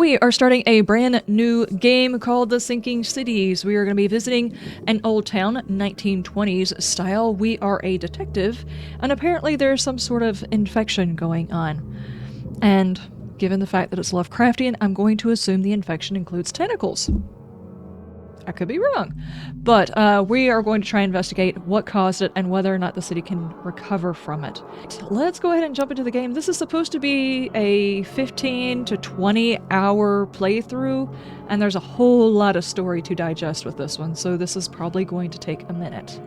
We are starting a brand new game called The Sinking Cities. We are going to be visiting an old town, 1920s style. We are a detective, and apparently there's some sort of infection going on. And given the fact that it's Lovecraftian, I'm going to assume the infection includes tentacles. I could be wrong. But we are going to try and investigate what caused it and whether or not the city can recover from it. Let's go ahead and jump into the game. This is supposed to be a 15 to 20 hour playthrough, and there's a whole lot of story to digest with this one, so this is probably going to take a minute.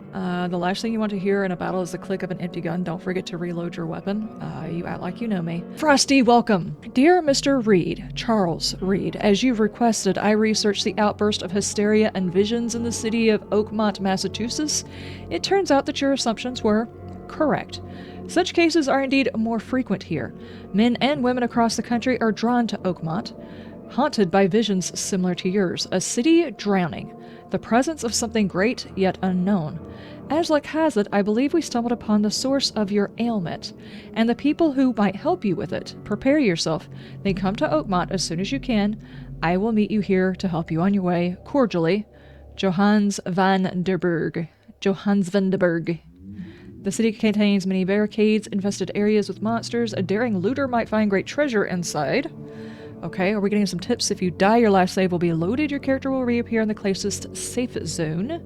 The last thing you want to hear in a battle is the click of an empty gun. Don't forget to reload your weapon. You act like you know me. Frosty, welcome. Dear Mr. Reed, Charles Reed, as you've requested, I researched the outburst of hysteria and visions in the city of Oakmont, Massachusetts. It turns out that your assumptions were correct. Such cases are indeed more frequent here. Men and women across the country are drawn to Oakmont, haunted by visions similar to yours. A city drowning. The presence of something great yet unknown. As luck has it, I believe we stumbled upon the source of your ailment, and the people who might help you with it. Prepare yourself, then come to Oakmont as soon as you can. I will meet you here to help you on your way. Cordially, Johannes van der Berg. Johannes van der Berg. The city contains many barricades, infested areas with monsters. A daring looter might find great treasure inside. Okay, are we getting some tips? If you die, your last save will be loaded. Your character will reappear in the closest safe zone.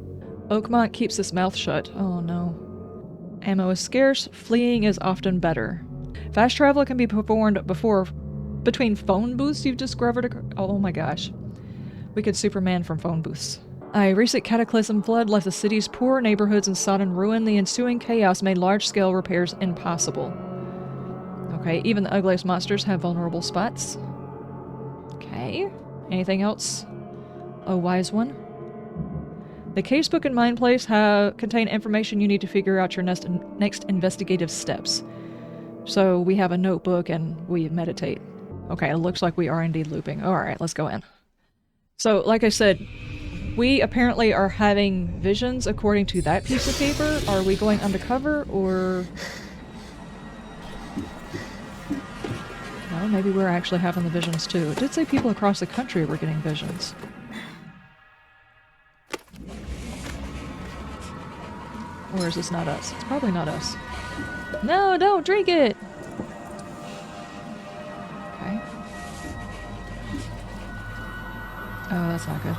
Oakmont keeps his mouth shut. Oh no. Ammo is scarce. Fleeing is often better. Fast travel can be performed between phone booths you've discovered. Oh my gosh. We could Superman from phone booths. A recent cataclysm flood left the city's poor neighborhoods in sodden ruin. The ensuing chaos made large-scale repairs impossible. Okay, even the ugliest monsters have vulnerable spots. Okay. Anything else? A wise one? The casebook and mind place contain information you need to figure out your next investigative steps. So we have a notebook and we meditate. Okay, it looks like we are indeed looping. Alright, let's go in. So, like I said, we apparently are having visions according to that piece of paper. Are we going undercover, or... No, maybe we're actually having the visions too. It did say people across the country were getting visions. Or is this not us? It's probably not us. No, don't drink it! Okay. Oh, that's not good.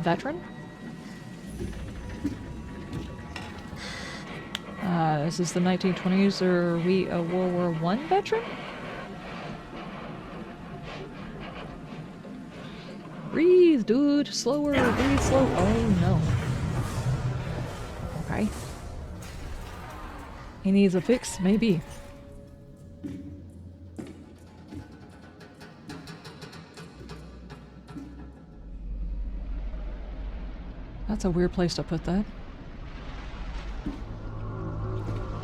Veteran? Is this the 1920s, or are we a World War I veteran? Breathe, dude! Slower! Breathe slow! Oh no. Okay. He needs a fix? Maybe. That's a weird place to put that.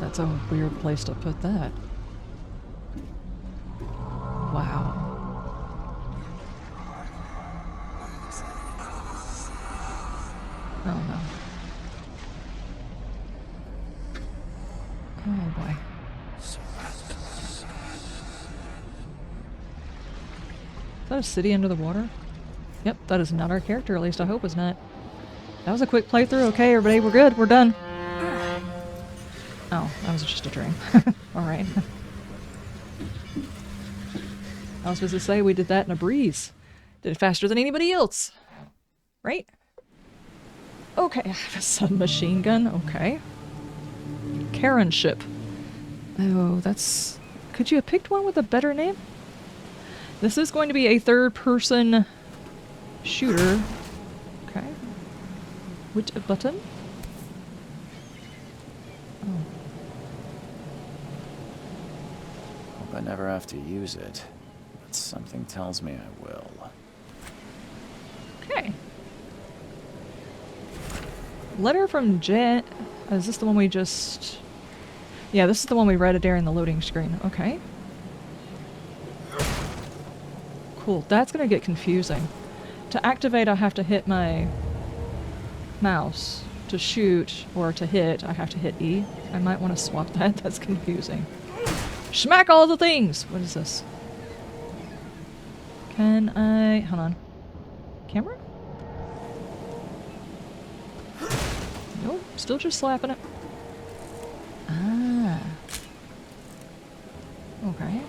That's a weird place to put that. Wow. Oh no. Oh boy. Is that a city under the water? Yep, that is not our character, at least I hope it's not. That was a quick playthrough. Okay, everybody, we're good. We're done. Oh, that was just a dream. Alright. I was supposed to say we did that in a breeze. Did it faster than anybody else. Right? Okay, I have a submachine gun. Okay. Karen ship. Oh, that's... Could you have picked one with a better name? This is going to be a third-person shooter. Okay. Which button? Oh. Hope I never have to use it, but something tells me I will. Okay. Letter from Jen. Is this the one we just... Yeah, this is the one we read during the loading screen. Okay. Cool. That's gonna get confusing. To activate, I have to hit my mouse. To shoot, or to hit, I have to hit E. I might want to swap that. That's confusing. Smack all the things! What is this? Can I... Hold on. Camera? Nope, still just slapping it. Ah. Okay.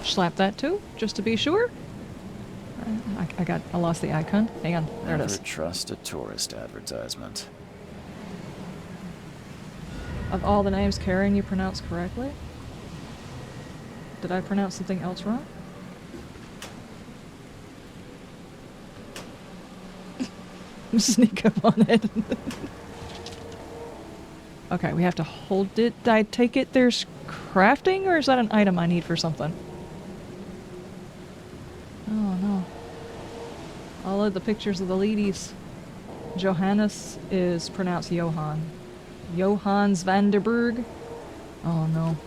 Slap that too, just to be sure. I lost the icon. Hang on, there it is. Never trust a tourist advertisement. Of all the names, Karen, you pronounced correctly? Did I pronounce something else wrong? Sneak up on it. Okay, we have to hold it. Did I take it there's crafting, or is that an item I need for something? Oh no. All of the pictures of the ladies. Johannes is pronounced Johann. Johannes van der Berg. Oh no.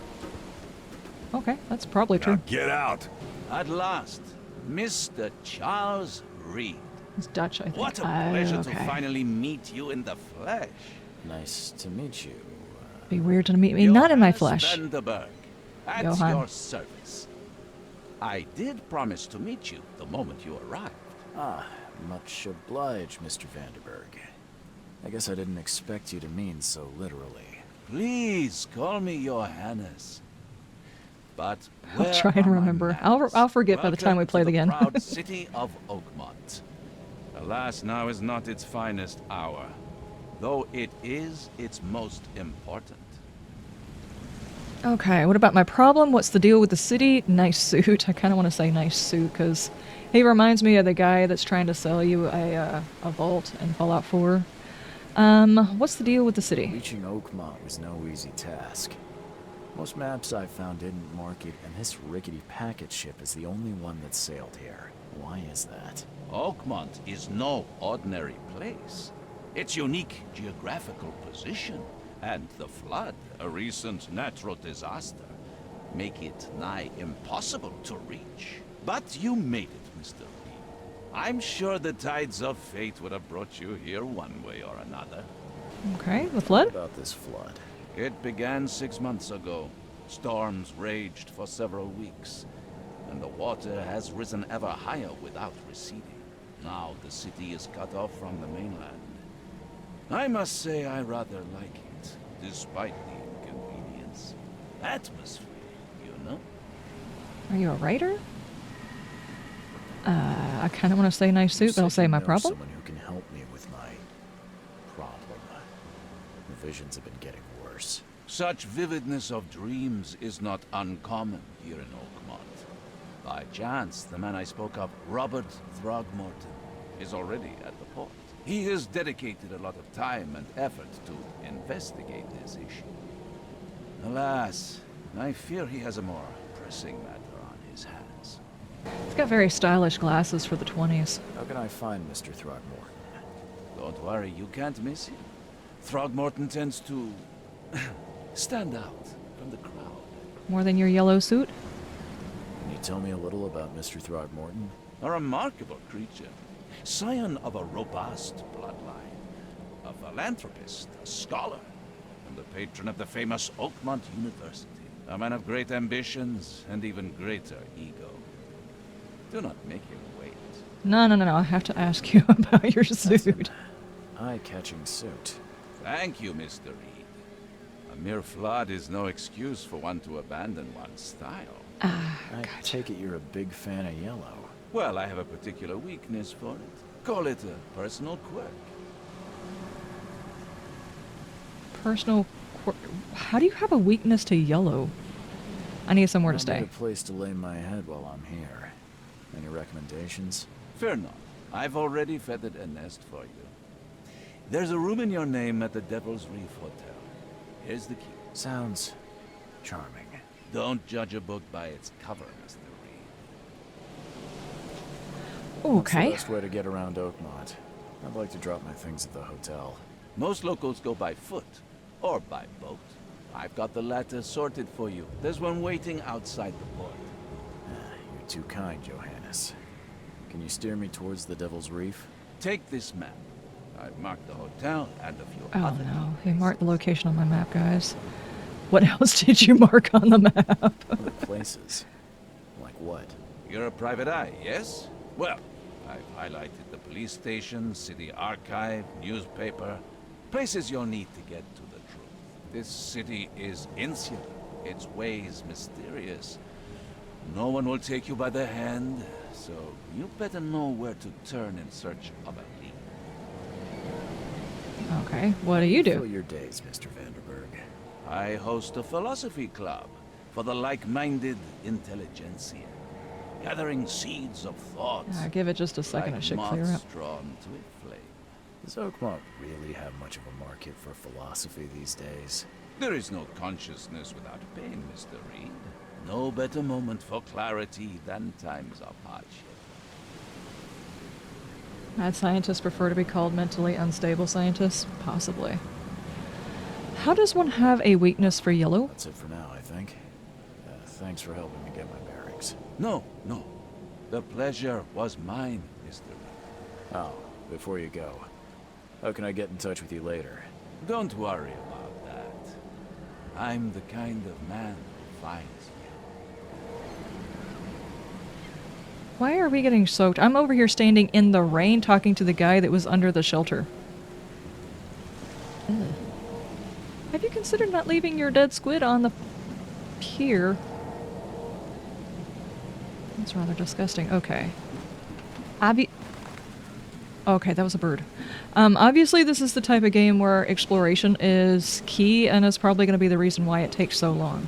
Okay, that's probably true. Now get out. At last, Mr. Charles Reed. It's Dutch, I think. What a pleasure okay. to finally meet you in the flesh. Nice to meet you. Be weird to meet me not in my Johannes flesh. van der Berg, at Johann. your service. I did promise to meet you the moment you arrived. Ah, much obliged, Mr. Vanderberg. I guess I didn't expect you to mean so literally. Please call me Johannes. But I'll where try and are my remember. manners? I'll forget by the time we Welcome play to the game. proud city of Oakmont. Alas, now is not its finest hour, though it is its most important. Okay, what about my problem? What's the deal with the city? Nice suit. I kind of want to say nice suit because he reminds me of the guy that's trying to sell you a vault in Fallout 4. What's the deal with the city? Reaching Oakmont was no easy task. Most maps I found didn't mark it, and this rickety packet ship is the only one that sailed here. Why is that? Oakmont is no ordinary place. Its unique geographical position and the flood, a recent natural disaster, make it nigh impossible to reach. But you made it, Mr. Reed. I'm sure the tides of fate would have brought you here one way or another. Okay, the What flood? about this flood? It began 6 months ago. Storms raged for several weeks, and the water has risen ever higher without receding. Now the city is cut off from the mainland. I must say I rather like it, despite the inconvenience. Atmosphere, you know? Are you a writer? I kind of want to say nice suit, but I'll say my problem. Someone who can help me with my problem. The visions have been getting worse. Such vividness of dreams is not uncommon here in Oakmont. By chance, the man I spoke of, Robert Throgmorton, is already at the port. He has dedicated a lot of time and effort to investigate this issue. Alas, I fear he has a more pressing matter on his hands. He's got very stylish glasses for the 20s. How can I find Mr. Throgmorton? Don't worry, you can't miss him. Throgmorton tends to stand out from the crowd. More than your yellow suit? Can you tell me a little about Mr. Throgmorton? A remarkable creature, scion of a robust bloodline, a philanthropist, a scholar, and the patron of the famous Oakmont University. A man of great ambitions and even greater ego. Do not make him wait. No. I have to ask you about your suit. Eye-catching suit. Thank you, Mr. Reed. A mere flood is no excuse for one to abandon one's style. Ah, I gotcha. take it you're a big fan of yellow. Well, I have a particular weakness for it. Call it a personal quirk. Personal... How do you have a weakness to yellow? I need somewhere to I need stay. a place to lay my head while I'm here. Any recommendations? Fear not. I've already feathered a nest for you. There's a room in your name at the Devil's Reef Hotel. Here's the key. Sounds charming. Don't judge a book by its cover, Mr. Reed. What's the Okay. best way to get around Oakmont? I'd like to drop my things at the hotel. Most locals go by foot or by boat. I've got the latter sorted for you. There's one waiting outside the port. You're too kind, Johannes. Can you steer me towards the Devil's Reef? Take this map. I've marked the hotel and a few Oh other no, key he marked the places. location on my map, guys. What else did you mark on the map? Other places. Like what? You're a private eye, yes? Well, I've highlighted the police station, city archive, newspaper. Places you'll need to get to the truth. This city is insular, its ways mysterious. No one will take you by the hand, so you better know where to turn in search of a lead. Okay, what do you Fill do? your days, Mr. Vanderberg. I host a philosophy club for the like-minded intelligentsia, gathering seeds of thought. Give it just a second, like it should clear moths up. drawn to a flame. Does Oakmont really have much of a market for philosophy these days? There is no consciousness without pain, Mr. Reed. No better moment for clarity than times of hardship. Mad scientists prefer to be called mentally unstable scientists? Possibly. How does one have a weakness for yellow? That's it for now, I think. Thanks for helping me get my bearings. No, no. The pleasure was mine, Mr. Reed. Oh, before you go, how can I get in touch with you later? Don't worry about that. I'm the kind of man who finds you. Why are we getting soaked? I'm over here standing in the rain talking to the guy that was under the shelter. Ugh. Have you considered not leaving your dead squid on the pier? That's rather disgusting. Okay. Okay, that was a bird. Obviously, this is the type of game where exploration is key, and is probably going to be the reason why it takes so long.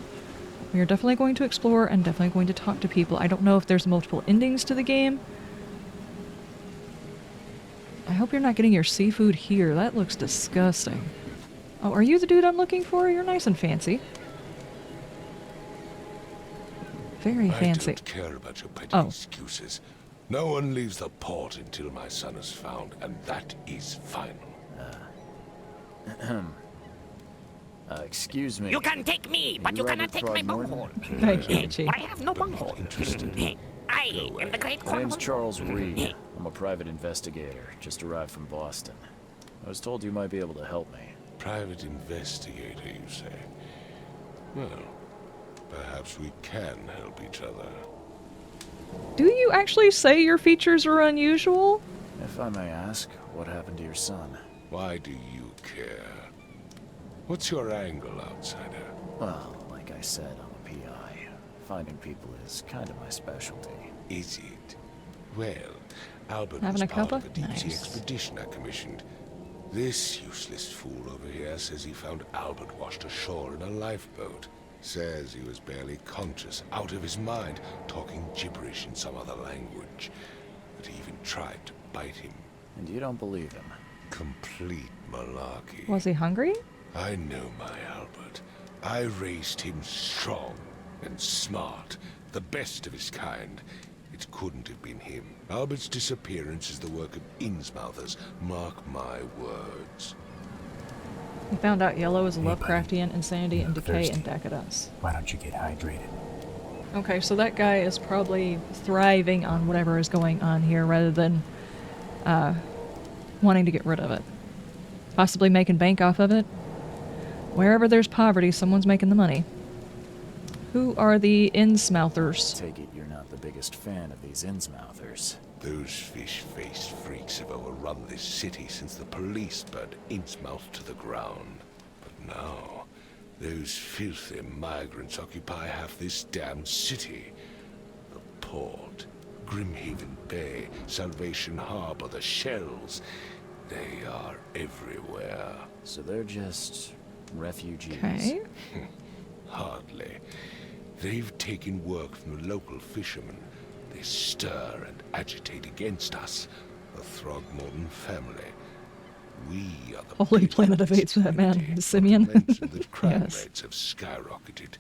We are definitely going to explore and definitely going to talk to people. I don't know if there's multiple endings to the game. I hope you're not getting your seafood here. That looks disgusting. Oh, are you the dude I'm looking for? You're nice and fancy. Very fancy. I don't care about your petty Oh. excuses. No one leaves the port until my son is found, and that is final. Excuse me. You can take me, but you cannot take my bunghole. Thank you, Chief. I have no bunghole. I am the great My name's Cornwall. Charles Reed. I'm a private investigator. Just arrived from Boston. I was told you might be able to help me. Private investigator, you say? Well, perhaps we can help each other. Do you actually say your features are unusual? If I may ask, what happened to your son? Why do you care? What's your angle, outsider? Well, like I said, I'm a PI. Finding people is kind of my specialty. Is it? Well, Albert Having was a part cuppa? of a deep-sea Nice. expedition I commissioned. This useless fool over here says he found Albert washed ashore in a lifeboat. Says he was barely conscious, out of his mind, talking gibberish in some other language. That he even tried to bite him. And you don't believe him? Complete malarkey. Was he hungry? I know my Albert. I raised him strong and smart, the best of his kind. It couldn't have been him. Albert's disappearance is the work of Innsmouthers. Mark my words. We found out yellow is Hey, buddy. Lovecraftian insanity and Look decay thirsty. and decadence. Why don't you get hydrated? Okay, so that guy is probably thriving on whatever is going on here rather than wanting to get rid of it. Possibly making bank off of it. Wherever there's poverty, someone's making the money. Who are the Innsmouthers? Take it you're not the biggest fan of these Innsmouthers. Those fish-faced freaks have overrun this city since the police burned Innsmouth to the ground. But now, those filthy migrants occupy half this damn city. The port, Grimhaven Bay, Salvation Harbor, the shells. They are everywhere. So they're just refugees. Okay. Hardly. They've taken work from the local fishermen. They stir and agitate against us, the Throgmorton family. We are the Holy people planet of this apes, that man, community, Simeon. not to mention that crime Yes. rates have skyrocketed.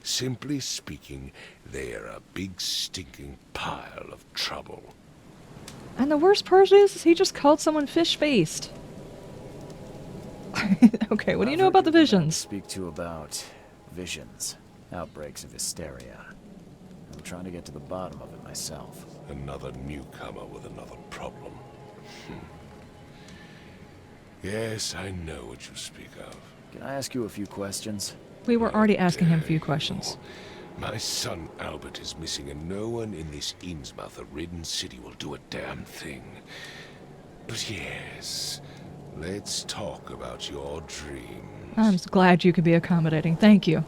Simply speaking, they are a big stinking pile of trouble. And the worst part is, he just called someone fish-faced. Okay, what do you know about the visions? Speak to about visions, outbreaks of hysteria. I'm trying to get to the bottom of it myself. Another newcomer with another problem. Yes, I know what you speak of. Can I ask you a few questions? We were already asking him a few questions. My son Albert is missing, and no one in this Innsmouth-ridden city will do a damn thing. But yes, let's talk about your dreams. I'm just glad you could be accommodating. Thank you.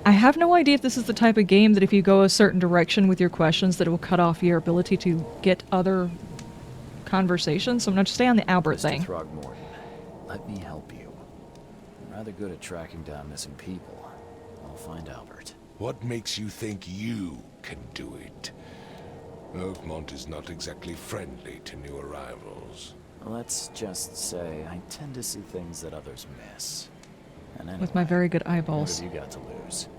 I have no idea if this is the type of game that if you go a certain direction with your questions that it will cut off your ability to get other conversations. So I'm going to stay on the Albert Mr. thing. Throgmorton, let me help you. I'm rather good at tracking down missing people. I'll find Albert. What makes you think you can do it? Oakmont is not exactly friendly to new arrivals. Let's just say I tend to see things that others miss. And anyway, With my very good what eyeballs. have you got to lose?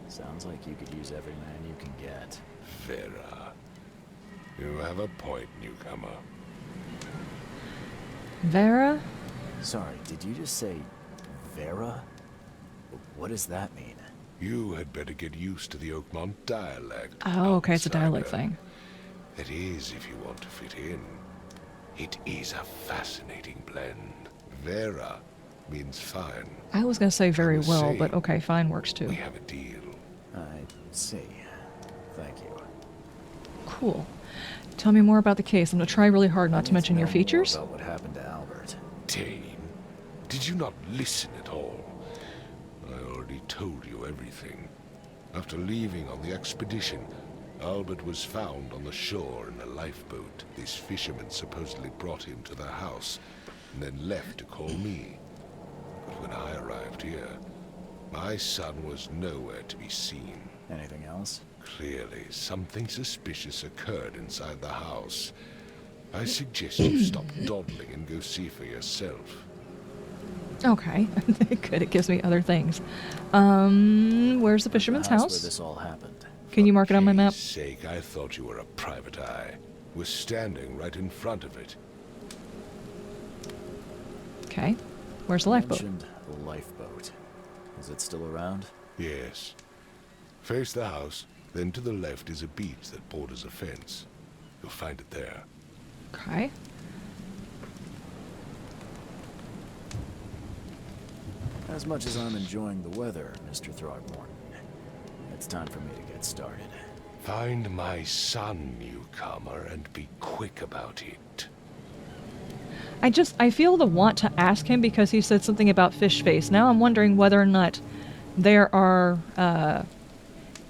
Sounds like you could use every man you can get. Vera. You have a point, newcomer. Vera? Sorry, did you just say Vera? What does that mean? You had better get used to the Oakmont dialect. Oh, okay, it's a dialect outsider. thing. That is, if you want to fit in. It is a fascinating blend. Vera means fine. I was going to say very was well, saying, but okay, fine works We too. have a deal. I see. Thank you. Cool. Tell me more about the case. I'm going to try really hard not to mention your features. About what happened to Albert. Dane, did you not listen at all? I already told you everything. After leaving on the expedition, Albert was found on the shore in a lifeboat. This fisherman supposedly brought him to the house, and then left to call me. But when I arrived here, my son was nowhere to be seen. Anything else? Clearly, something suspicious occurred inside the house. I suggest you stop dawdling and go see for yourself. Okay. Good, it gives me other things. Where's the fisherman's The house house? where this all happened. Can you mark it on my map? For Pete's sake, I thought you were a private eye. We're standing right in front of it. Okay. Where's the lifeboat? Mentioned the lifeboat. Is it still around? Yes. Face the house, then to the left is a beach that borders a fence. You'll find it there. Okay. As much as I'm enjoying the weather, Mr. Throgmorton, it's time for me to get started. Find my son, newcomer, and be quick about it. I feel the want to ask him because he said something about fish face. Now I'm wondering whether or not there are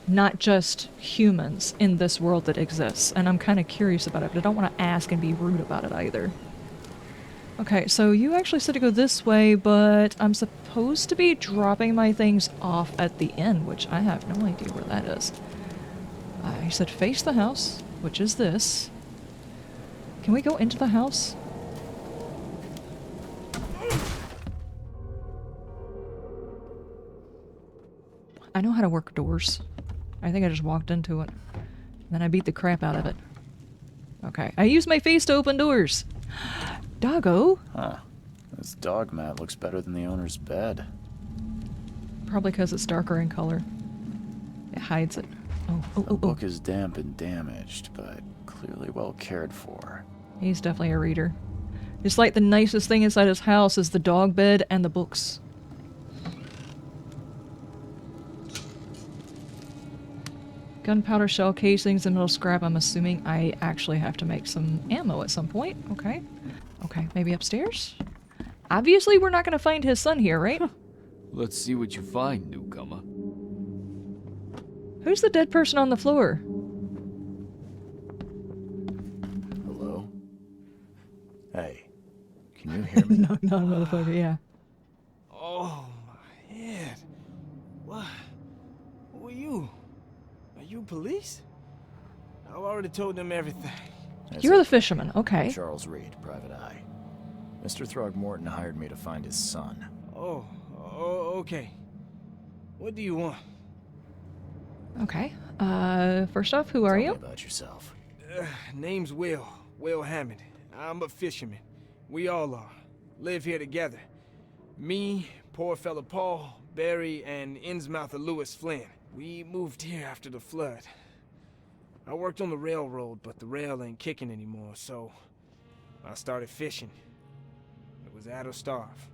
not just humans in this world that exists, and I'm kind of curious about it, but I don't want to ask and be rude about it either. Okay, so you actually said to go this way, but I'm supposed to be dropping my things off at the inn, which I have no idea where that is. You said face the house, which is this. Can we go into the house? I know how to work doors. I think I just walked into it. Then I beat the crap out of it. Okay. I use my face to open doors. Doggo. Huh. This dog mat looks better than the owner's bed. Probably because it's darker in color. It hides it. Oh, oh, The oh, oh. book is damp and damaged, but clearly well cared for. He's definitely a reader. It's like the nicest thing inside his house is the dog bed and the books. Gunpowder shell casings and metal scrap. I'm assuming I actually have to make some ammo at some point. Okay. Okay, maybe upstairs? Obviously, we're not going to find his son here, right? Let's see what you find, newcomer. Who's the dead person on the floor? Hello? Hey, can you hear me? No, motherfucker, yeah. Oh, my head. What? Who are you? Are you police? I've already told them everything. That's You're it. the fisherman, okay. Charles Reed, private eye. Mr. Throgmorton hired me to find his son. Oh, okay. What do you want? Okay. First off, who are Tell me you? about yourself. Name's Will Hammond. I'm a fisherman. We all are. Live here together. Me, poor fella Paul, Barry, and Innsmouther Lewis Flynn. We moved here after the flood. I worked on the railroad, but the rail ain't kicking anymore, so I started fishing. It was add or starve.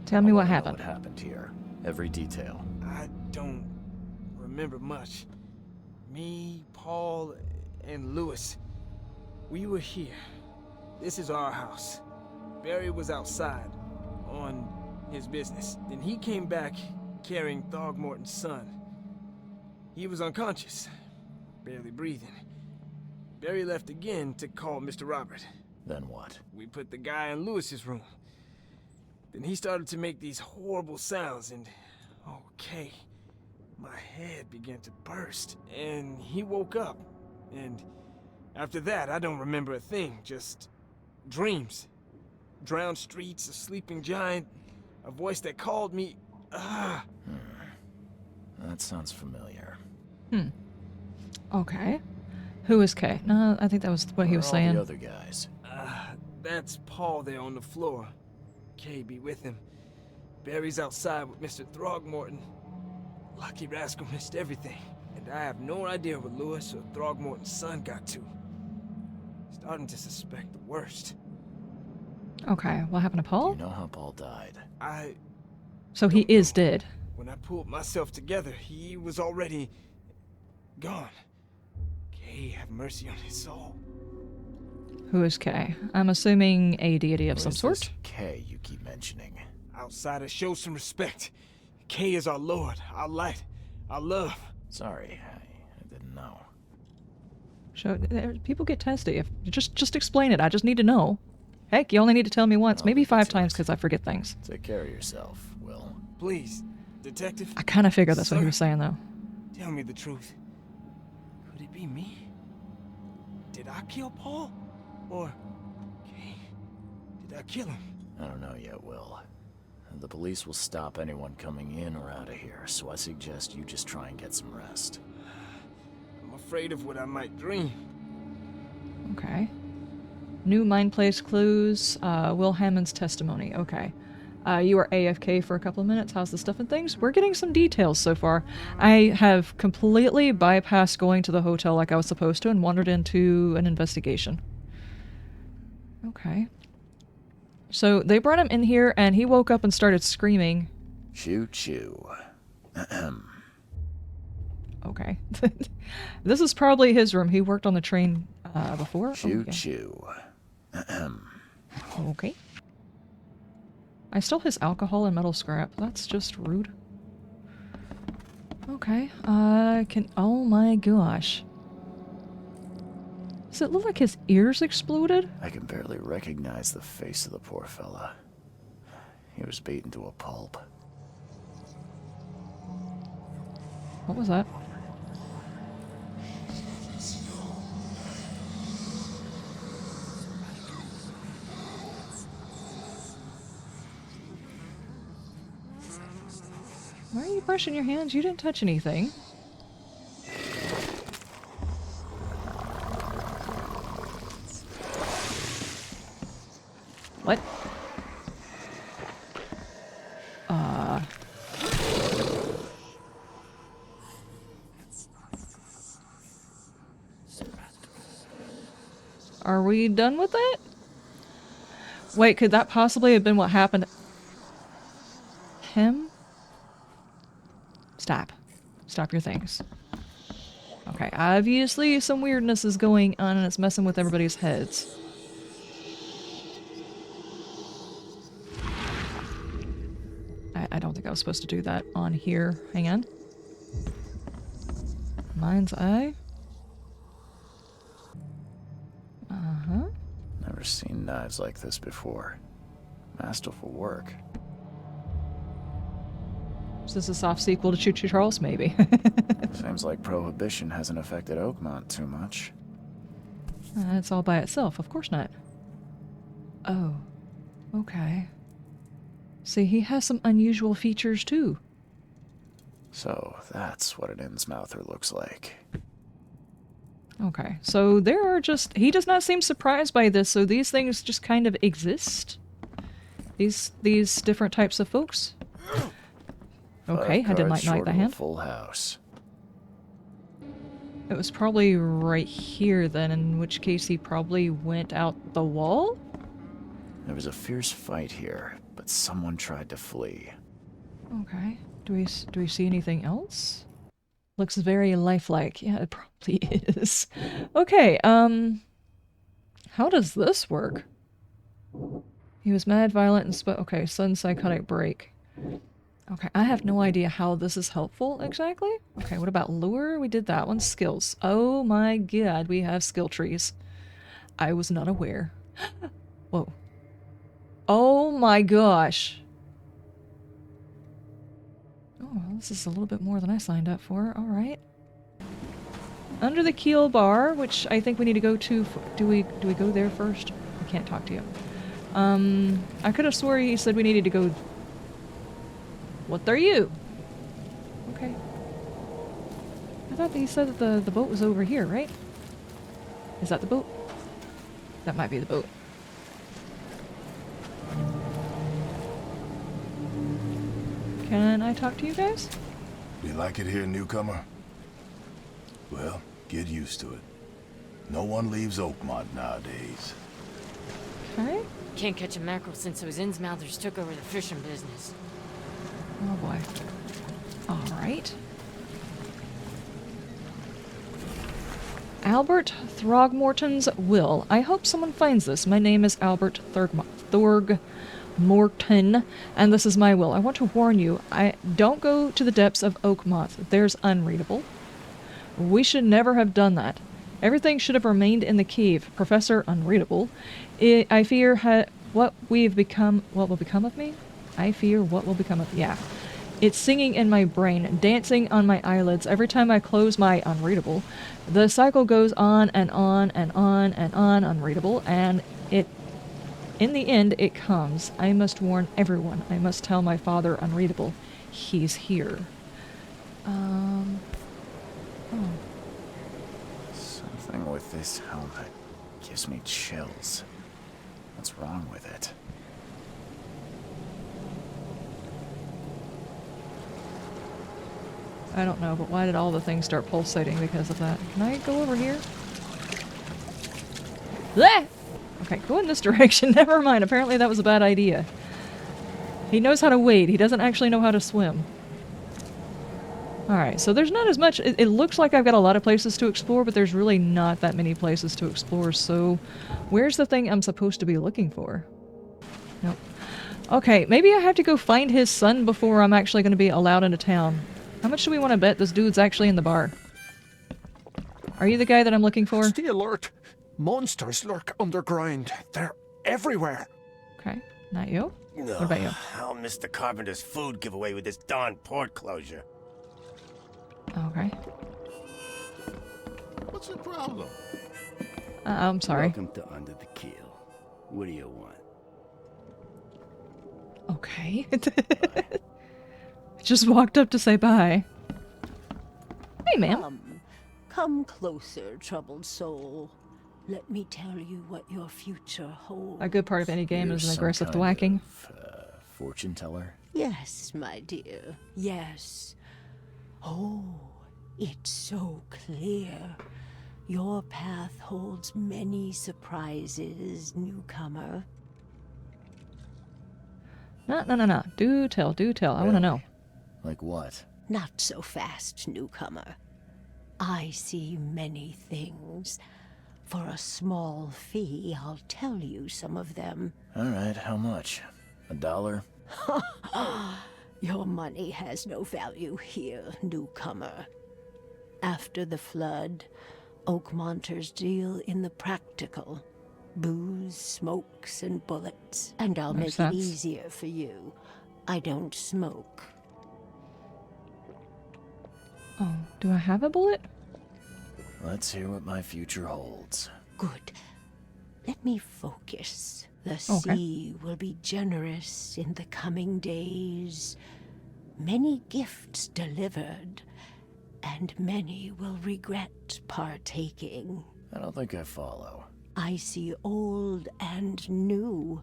Tell me I what wanna know happened. What happened here? Every detail. I don't remember much. Me, Paul, and Lewis, we were here. This is our house. Barry was outside, on his business. Then he came back carrying Throgmorton's son. He was unconscious, barely breathing. Barry left again to call Mr. Robert. Then what? We put the guy in Lewis's room. Then he started to make these horrible sounds and... okay. My head began to burst, and he woke up. And after that, I don't remember a thing, just dreams. Drowned streets, a sleeping giant, a voice that called me. That sounds familiar. Okay. Who is Kay? No, I think that was what he was Where are all saying. the other guys? That's Paul there on the floor. Kay be with him. Barry's outside with Mr. Throgmorton. Lucky rascal missed everything. And I have no idea what Lewis or Throgmorton's son got to. Starting to suspect the worst. Okay, what happened to Do Paul? you know how Paul died? So he is dead. When I pulled myself together, he was already gone. Kay have mercy on his soul. Who is Kay? I'm assuming a deity of some Where's sort. this K you keep mentioning? Outsiders, show some respect. Kay is our lord, our light, our love. Sorry, I didn't know. People get testy. If just explain it. I just need to know. Heck, you only need to tell me once, I'll maybe leave it 5 to times it. because I forget things. Take care of yourself, Will. Please, detective, I kind of figured that's what he Sir? was saying, though. tell me the truth. Could it be me? Did I kill Paul? Or Kay? Did I kill him? I don't know yet, Will. The police will stop anyone coming in or out of here, so I suggest you just try and get some rest. I'm afraid of what I might dream. Okay. New mind place clues. Will Hammond's testimony. Okay. You were AFK for a couple of minutes. How's the stuff and things? We're getting some details so far. I have completely bypassed going to the hotel like I was supposed to and wandered into an investigation. Okay. So they brought him in here and he woke up and started screaming. Choo choo. Okay. This is probably his room. He worked on the train before. Choo Oh, yeah. choo. Okay. I stole his alcohol and metal scrap. That's just rude. Okay. Oh my gosh. Does it look like his ears exploded? I can barely recognize the face of the poor fella. He was beaten to a pulp. What was that? Why are you brushing your hands? You didn't touch anything. What? Are we done with it? Wait, could that possibly have been what happened? Him? Stop. Stop your things. Okay, obviously some weirdness is going on and it's messing with everybody's heads. I don't think I was supposed to do that on here. Hang on. Mind's eye. Uh-huh. Never seen knives like this before. Masterful work. Is this a soft sequel to Choo Choo Charles? Maybe. Seems like Prohibition hasn't affected Oakmont too much. It's all by itself. Of course not. Oh. Okay. See, he has some unusual features too. So that's what an Innsmouther looks like. Okay, so there are just... He does not seem surprised by this, so these things just kind of exist? These different types of folks? Okay, I did not like the hand. Full house. It was probably right here then, in which case he probably went out the wall? There was a fierce fight here, but someone tried to flee. Okay. Do we see anything else? Looks very lifelike. Yeah, it probably is. Okay, how does this work? He was mad, violent, and okay, sudden psychotic break. Okay, I have no idea how this is helpful exactly. Okay, what about lure? We did that one. Skills. Oh my god, we have skill trees. I was not aware. Whoa. Oh my gosh. Oh, well, this is a little bit more than I signed up for. Alright. Under the keel bar, which I think we need to go to... Do we go there first? I can't talk to you. I could have swore he said we needed to go... What are you? Okay. I thought he said that the boat was over here, right? Is that the boat? That might be the boat. Can I talk to you guys? You like it here, newcomer? Well, get used to it. No one leaves Oakmont nowadays. Okay. Can't catch a mackerel since those Innsmouthers took over the fishing business. Oh boy. Alright. Albert Throgmorton's will. I hope someone finds this. My name is Albert Throgmorton, and this is my will. I want to warn you, I don't go to the depths of Oakmont. There's unreadable. We should never have done that. Everything should have remained in the cave. Professor Unreadable. I fear what will become of me? I fear what will become of... Yeah. It's singing in my brain, dancing on my eyelids every time I close my Unreadable. The cycle goes on and on and on and on, Unreadable, and in the end, it comes. I must warn everyone. I must tell my father Unreadable. He's here. Oh. Something with this helmet gives me chills. What's wrong with it? I don't know, but why did all the things start pulsating because of that? Can I go over here? Bleh! Okay, go in this direction. Never mind. Apparently that was a bad idea. He knows how to wade. He doesn't actually know how to swim. Alright, so there's not as much... It looks like I've got a lot of places to explore, but there's really not that many places to explore, so... Where's the thing I'm supposed to be looking for? Nope. Okay, maybe I have to go find his son before I'm actually going to be allowed into town. How much do we want to bet this dude's actually in the bar? Are you the guy that I'm looking for? Stay alert. Monsters lurk underground. They're everywhere. Okay, not you. What about you? I'll miss the carpenter's food giveaway with this darn port closure. Okay. What's the problem? I'm sorry. Welcome to Under the Keel. What do you want? Okay. Just walked up to say bye. Hey, ma'am. Come closer, troubled soul. Let me tell you what your future holds. A good part of any game You're is an some aggressive kind thwacking. of, fortune teller? Yes, my dear. Yes. Oh, it's so clear. Your path holds many surprises, newcomer. No. Do tell. I want to know. Like what? Not so fast, newcomer. I see many things. For a small fee, I'll tell you some of them. Alright, how much? $1? Your money has no value here, newcomer. After the flood, Oakmonters deal in the practical. Booze, smokes, and bullets. And I'll Makes make sense. it easier for you. I don't smoke. Oh, do I have a bullet? Let's hear what my future holds. Good. Let me focus. The Okay. sea will be generous in the coming days. Many gifts delivered, and many will regret partaking. I don't think I follow. I see old and new.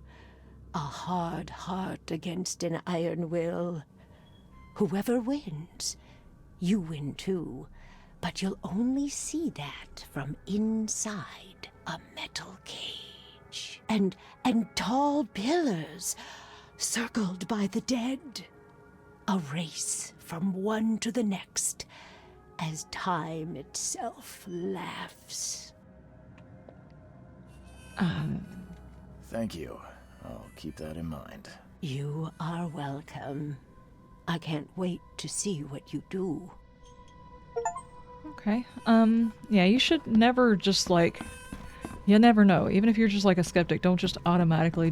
A hard heart against an iron will. Whoever wins, you win too. But you'll only see that from inside a metal cage. And tall pillars. circled by the dead. A race from one to the next, as time itself laughs. Thank you. I'll keep that in mind. You are welcome. I can't wait to see what you do. Okay. Yeah, you should never just like... You never know. Even if you're just like a skeptic, don't just automatically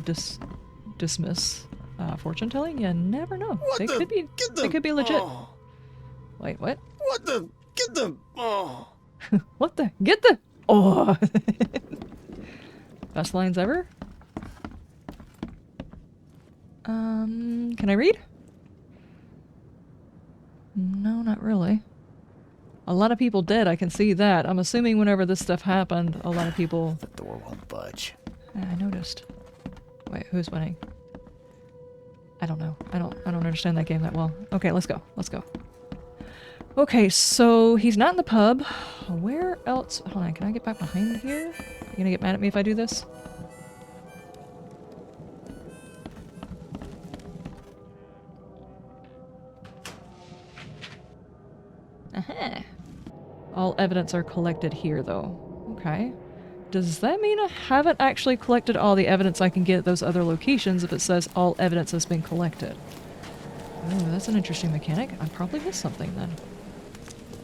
dismiss fortune telling. You never know. They could be legit. Oh. Wait, what? What the? Get the... Oh. What the? Get the... Oh! Best lines ever? Can I read? No, not really. A lot of people dead, I can see that. I'm assuming whenever this stuff happened, a lot of people... The door won't budge. I noticed. Wait, who's winning? I don't know. I don't understand that game that well. Okay, let's go. Let's go. Okay, so he's not in the pub. Where else? Hold on, can I get back behind here? You gonna get mad at me if I do this? Aha! All evidence are collected here, though. Okay. Does that mean I haven't actually collected all the evidence I can get at those other locations if it says all evidence has been collected? Oh, that's an interesting mechanic. I probably missed something then.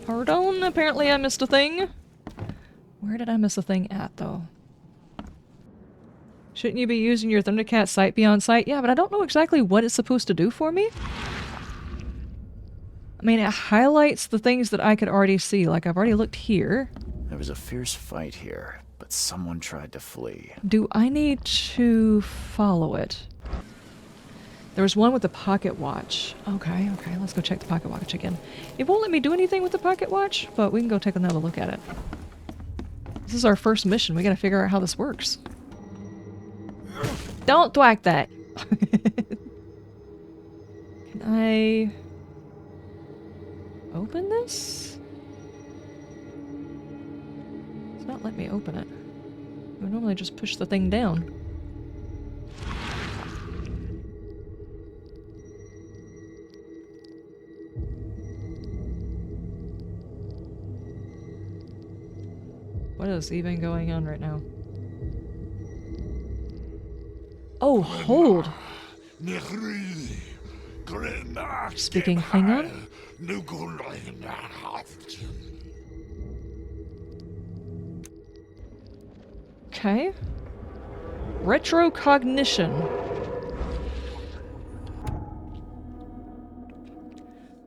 Pardon, apparently I missed a thing. Where did I miss a thing at, though? Shouldn't you be using your Thundercat sight beyond sight? Yeah, but I don't know exactly what it's supposed to do for me. I mean, it highlights the things that I could already see. Like, I've already looked here. There was a fierce fight here, but someone tried to flee. Do I need to follow it? There was one with the pocket watch. Okay, let's go check the pocket watch again. It won't let me do anything with the pocket watch, but we can go take another look at it. This is our first mission. We gotta figure out how this works. Don't thwack that! Can I... open this? It's not letting me open it. I would normally just push the thing down. What is even going on right now? Oh, hold! Speaking Klingon? Okay. Retrocognition.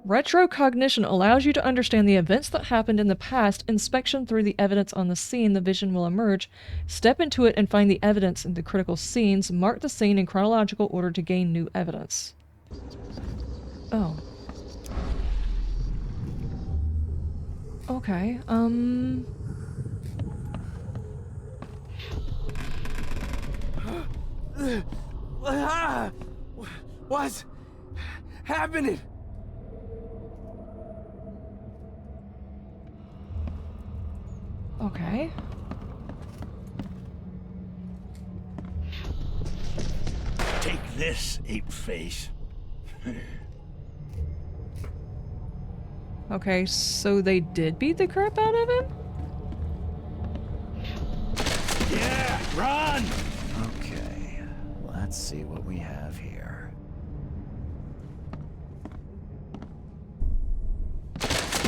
Retrocognition allows you to understand the events that happened in the past. Inspection through the evidence on the scene, the vision will emerge. Step into it and find the evidence in the critical scenes. Mark the scene in chronological order to gain new evidence. Oh. Okay, What's happening? Okay. Take this, ape-face. Okay, so they did beat the crap out of him? Yeah, run! Okay, let's see what we have here.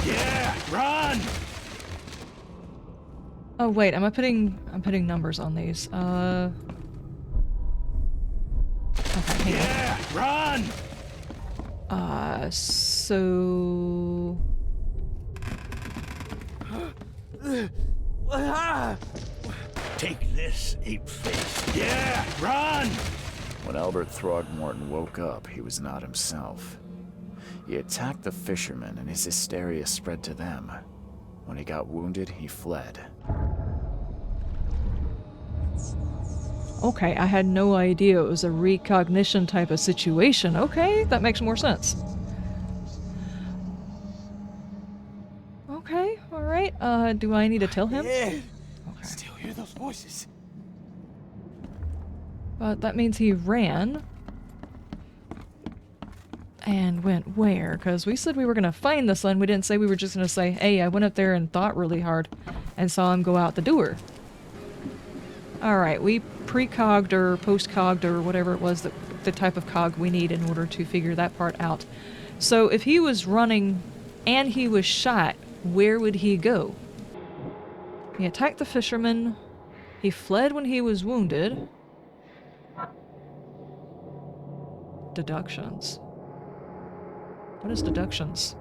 Yeah, run! Oh wait, I'm putting numbers on these. Okay, hang on. Yeah, run! So... Take this, ape-face. Yeah, run! When Albert Throgmorton woke up, he was not himself. He attacked the fishermen and his hysteria spread to them. When he got wounded, he fled. Okay, I had no idea it was a recognition type of situation. Okay, that makes more sense. Okay, alright. Do I need to tell him? Yeah. Okay. Still hear those voices. But that means he ran. And went where? Because we said we were going to find the sun. We didn't say we were just going to say, hey, I went up there and thought really hard and saw him go out the door. Alright, we precogged or postcogged or whatever it was, the type of cog we need in order to figure that part out. So if he was running and he was shot, where would he go? He attacked the fisherman. He fled when he was wounded. Deductions. What is deductions?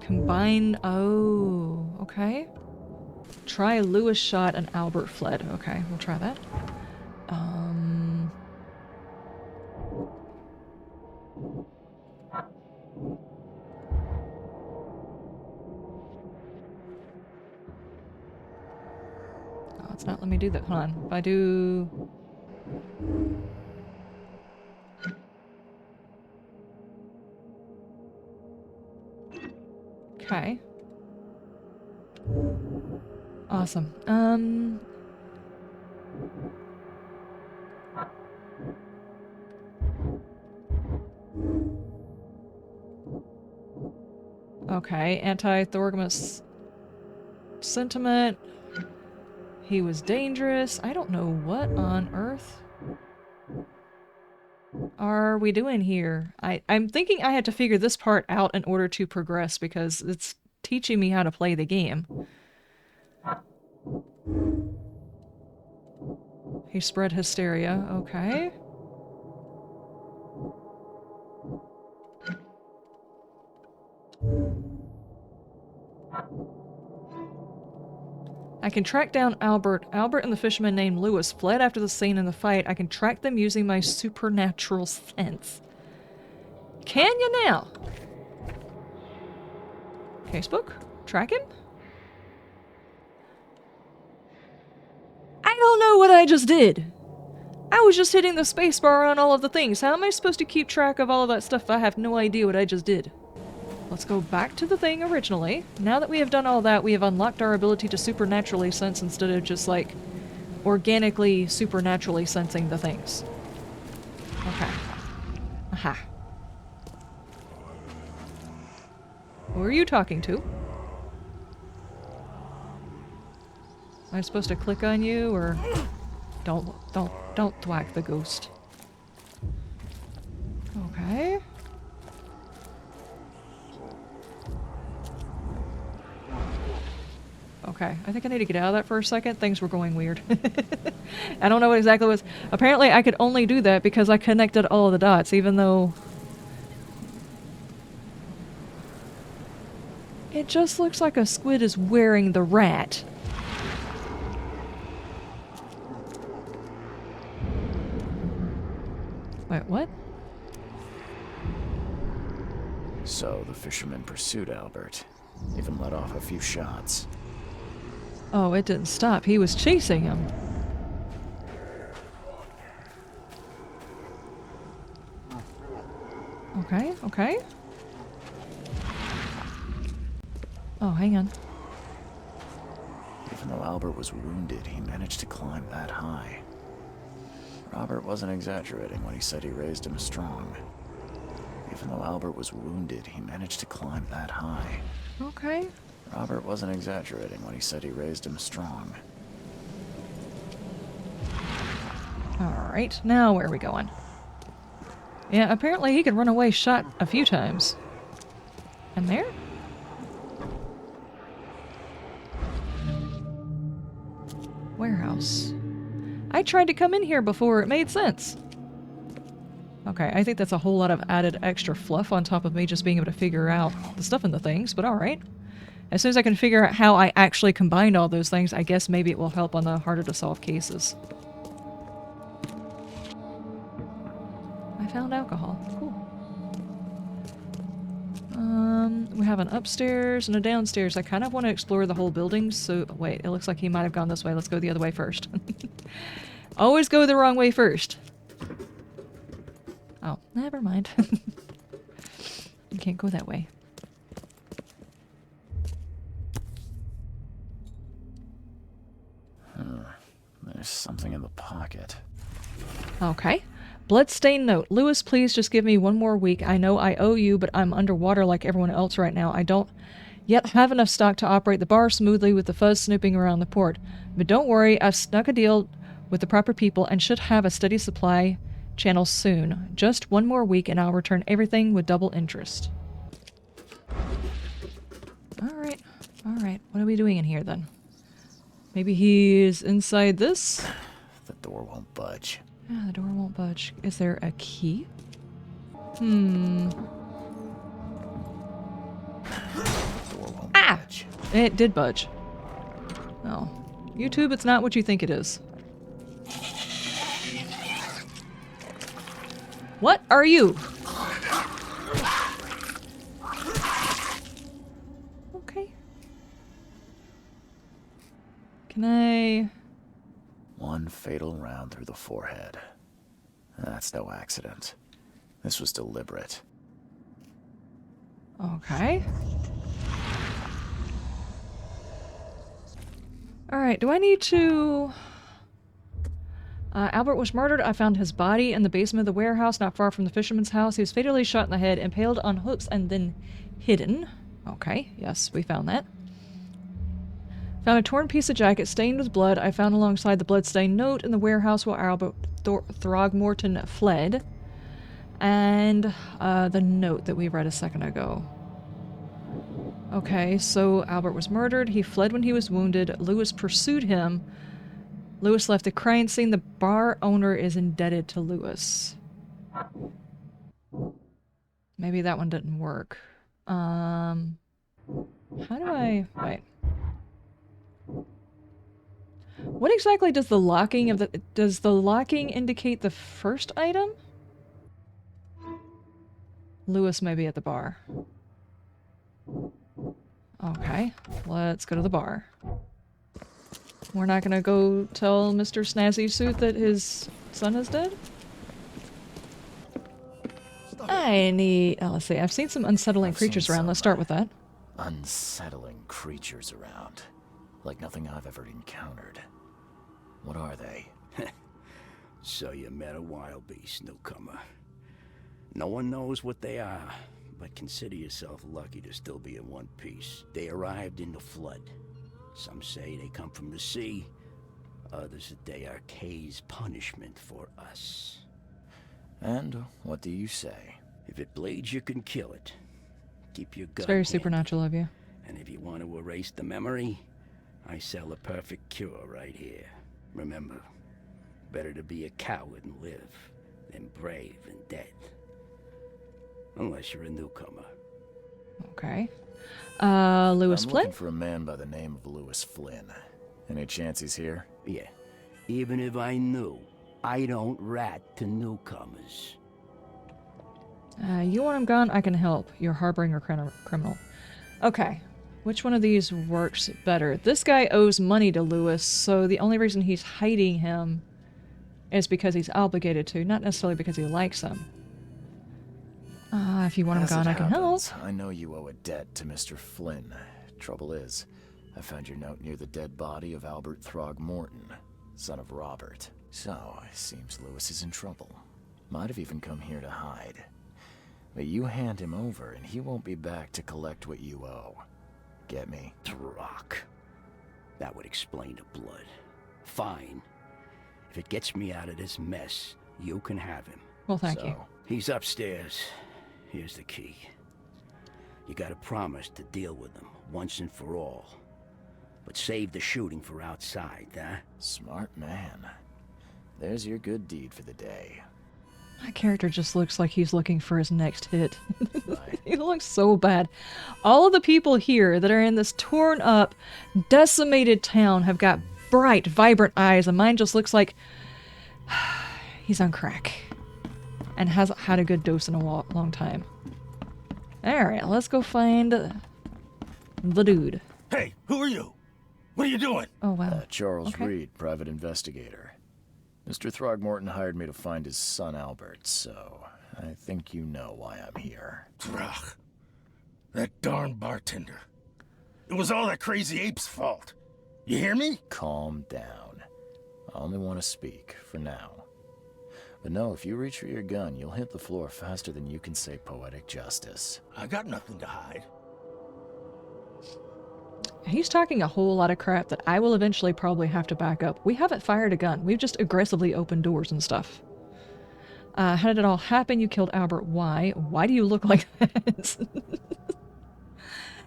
Combine. Oh, okay. Try Lewis shot and Albert fled. Okay, we'll try that. Oh, it's not letting me do that. Hold on. If I do. Okay. Awesome. Okay, anti-Thorgamus sentiment. He was dangerous. I don't know what on earth are we doing here. I'm thinking I had to figure this part out in order to progress because it's teaching me how to play the game. He spread hysteria. Okay. I can track down Albert. Albert and the fisherman named Lewis fled after the scene in the fight. I can track them using my supernatural sense. Can you now? Casebook? Track him? I don't know what I just did. I was just hitting the spacebar on all of the things. How am I supposed to keep track of all of that stuff? I have no idea what I just did. Let's go back to the thing originally. Now that we have done all that, we have unlocked our ability to supernaturally sense instead of just, like, organically, supernaturally sensing the things. Okay. Aha. Who are you talking to? Am I supposed to click on you, or... Don't thwack the ghost. Okay. Okay, I think I need to get out of that for a second. Things were going weird. I don't know what exactly was... Apparently I could only do that because I connected all of the dots, even though... It just looks like a squid is wearing the rat. Wait, what? So the fisherman pursued Albert, even let off a few shots. Oh, it didn't stop. He was chasing him. Okay, okay. Oh, hang on. Even though Albert was wounded, he managed to climb that high. Robert wasn't exaggerating when he said he raised him strong. Even though Albert was wounded, he managed to climb that high. Okay. Robert wasn't exaggerating when he said he raised him strong. Alright, now where are we going? Yeah, apparently he could run away shot a few times. And there? Warehouse. I tried to come in here before, it made sense. Okay, I think that's a whole lot of added extra fluff on top of me just being able to figure out the stuff in the things, but alright. As soon as I can figure out how I actually combined all those things, I guess maybe it will help on the harder to solve cases. I found alcohol. Cool. We have an upstairs and a downstairs. I kind of want to explore the whole building, so... Wait, it looks like he might have gone this way. Let's go the other way first. Always go the wrong way first. Oh, never mind. You can't go that way. There's something in the pocket. Okay. Bloodstained note. Lewis, please just give me one more week. I know I owe you, but I'm underwater like everyone else right now. I don't yet have enough stock to operate the bar smoothly with the fuzz snooping around the port. But don't worry, I've snuck a deal with the proper people and should have a steady supply channel soon. Just one more week and I'll return everything with double interest. Alright, alright. What are we doing in here then? Maybe he's inside this? The door won't budge. Yeah, the door won't budge. Is there a key? Hmm. Ah! It did budge. Oh. YouTube, it's not what you think it is. What are you? Okay. Can I... One fatal round through the forehead. That's no accident. This was deliberate. Okay. Alright, do I need to... Albert was murdered. I found his body in the basement of the warehouse not far from the fisherman's house. He was fatally shot in the head, impaled on hooks, and then hidden. Okay, yes, we found that. Found a torn piece of jacket stained with blood I found alongside the bloodstained note in the warehouse while Albert Throgmorton fled. And the note that we read a second ago. Okay, so Albert was murdered. He fled when he was wounded. Lewis pursued him. Lewis left the crime scene. The bar owner is indebted to Lewis. Maybe that one didn't work. How do I... Wait. What exactly does the locking of the... Does the locking indicate the first item? Lewis may be at the bar. Okay, let's go to the bar. We're not gonna go tell Mr. Snazzy Suit that his son is dead? I need... Oh, let's see. I've seen some unsettling creatures around. Let's start with that. Unsettling creatures around. Like nothing I've ever encountered. What are they? So you met a wild beast, newcomer. No one knows what they are, but consider yourself lucky to still be in one piece. They arrived in the flood. Some say they come from the sea. Others that they are Kay's punishment for us. And what do you say? If it bleeds, you can kill it. Keep your gun It's very handy. supernatural of you. And if you want to erase the memory, I sell a perfect cure right here. Remember, better to be a coward and live than brave and dead. Unless you're a newcomer. Okay. Lewis I'm Flynn? looking for a man by the name of Lewis Flynn. Any chance he's here? Yeah. Even if I knew, I don't rat to newcomers. You want him gone? I can help. You're harboring a criminal. Okay. Which one of these works better? This guy owes money to Lewis, so the only reason he's hiding him is because he's obligated to, not necessarily because he likes him. If you want him gone, I can help. I know you owe a debt to Mr. Flynn. Trouble is, I found your note near the dead body of Albert Throgmorton, son of Robert. So, it seems Lewis is in trouble. Might have even come here to hide. But you hand him over and he won't be back to collect what you owe. Get me? Throg. That would explain the blood. Fine. If it gets me out of this mess, you can have him. Well, thank you. He's upstairs. Here's the key. You gotta promise to deal with him once and for all. But save the shooting for outside, huh? Smart man. There's your good deed for the day. My character just looks like he's looking for his next hit. He looks so bad. All of the people here that are in this torn up, decimated town have got bright, vibrant eyes, and mine just looks like he's on crack. And hasn't had a good dose in a long time. Alright, let's go find the dude. Hey, who are you? What are you doing? Oh, wow. Charles Reed, private investigator. Mr. Throgmorton hired me to find his son Albert, so I think you know why I'm here. Throg. That darn bartender. It was all that crazy ape's fault. You hear me? Calm down. I only want to speak, for now. But no, if you reach for your gun, you'll hit the floor faster than you can say poetic justice. I got nothing to hide. He's talking a whole lot of crap that I will eventually probably have to back up. We haven't fired a gun. We've just aggressively opened doors and stuff. How did it all happen? You killed Albert. Why? Why do you look like that?